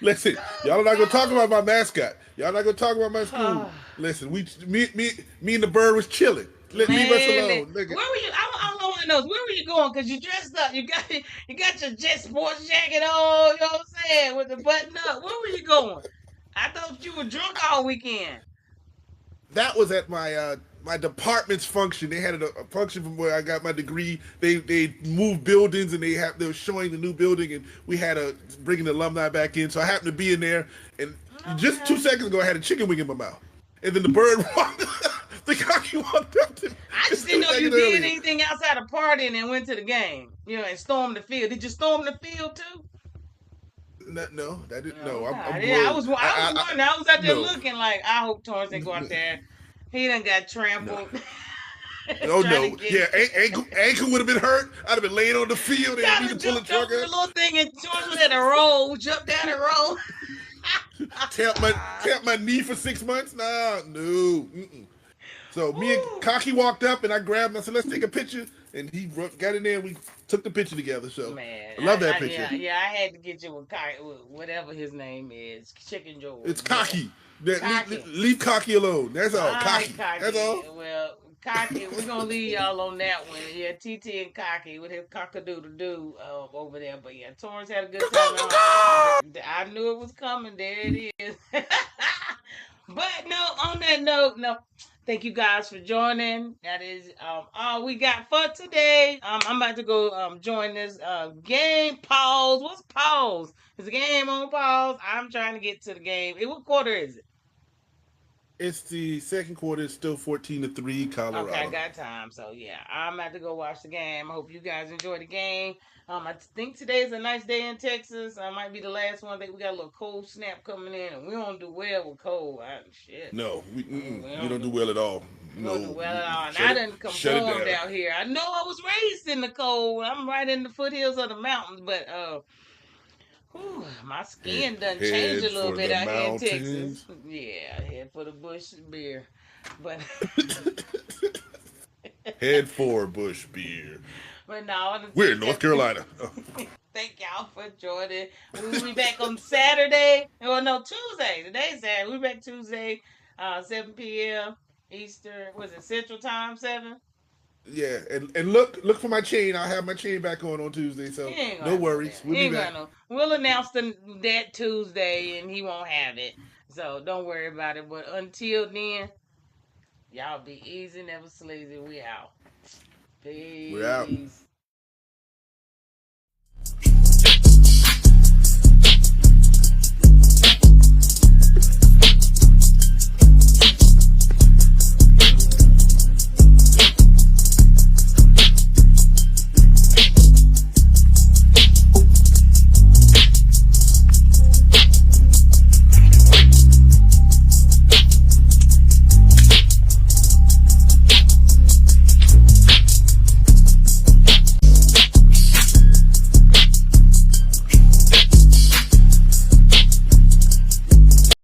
Listen, y'all are not going to talk about my mascot. Y'all not going to talk about my school. Listen, me and the bird was chilling. Leave us alone. Where were you? I don't want to know. Where were you going? Because you dressed up. You got your jet sports jacket on. You know what I'm saying? With the button up. Where were you going? I thought you were drunk all weekend. That was at my my department's function. They had a function from where I got my degree. They moved buildings and they were showing the new building, and we had bringing the alumni back in. So I happened to be in there, and just 2 seconds ago I had a chicken wing in my mouth, and then the bird walked. The Cocky walked up to me. I just didn't know you did anything outside of partying and went to the game. And stormed the field. Did you storm the field too? No, I didn't know. I was wondering. I was out there looking like, I hope Torrence didn't go out there. He done got trampled. No. Yeah, ankle would have been hurt. I'd have been laying on the field and need to pull the truck out. The little thing, and Torrence had to roll, jump down and roll. Tap my knee for 6 months? No. Mm-mm. So me and Cocky walked up, and I grabbed him. I said, "Let's take a picture." And he got in there, and we took the picture together. So man, I love that picture. Yeah, I had to get you with whatever his name is, Chicken George. It's Cocky. Leave Cocky alone. That's all. Cocky. That's all. Well, Cocky, we're gonna leave y'all on that one. Yeah, TT and Cocky with his cock-a-doodle-doo over there. But yeah, Torrence had a good time. I knew it was coming. There it is. But no, on that note, no. Thank you guys for joining. That is all we got for today. I'm about to go join this game. Pause. What's pause? Is the game on pause? I'm trying to get to the game. What quarter is it? It's the second quarter. It's still 14-3, Colorado. Okay, I got time. So yeah, I'm about to go watch the game. I hope you guys enjoy the game. I think today is a nice day in Texas. I might be the last one. I think we got a little cold snap coming in, and we don't do well with cold. Shit. No, we don't do well at all. We don't do well at all. And I didn't conform down here. I know I was raised in the cold. I'm right in the foothills of the mountains, but my skin done changed a little bit out here in Texas. Yeah, head for the Bush beer, but head for Bush beer. But no, we're in North Carolina. Thank y'all for joining. We'll be back on Saturday. Well, no, Tuesday. Today's Saturday. We'll be back Tuesday, 7 p.m. Eastern. Was it Central Time, 7? Yeah, and look for my chain. I'll have my chain back on Tuesday, so no worries. We'll be back. We'll announce that Tuesday, and he won't have it. So don't worry about it. But until then, y'all be easy, never sleazy. We out. Peace. We're out.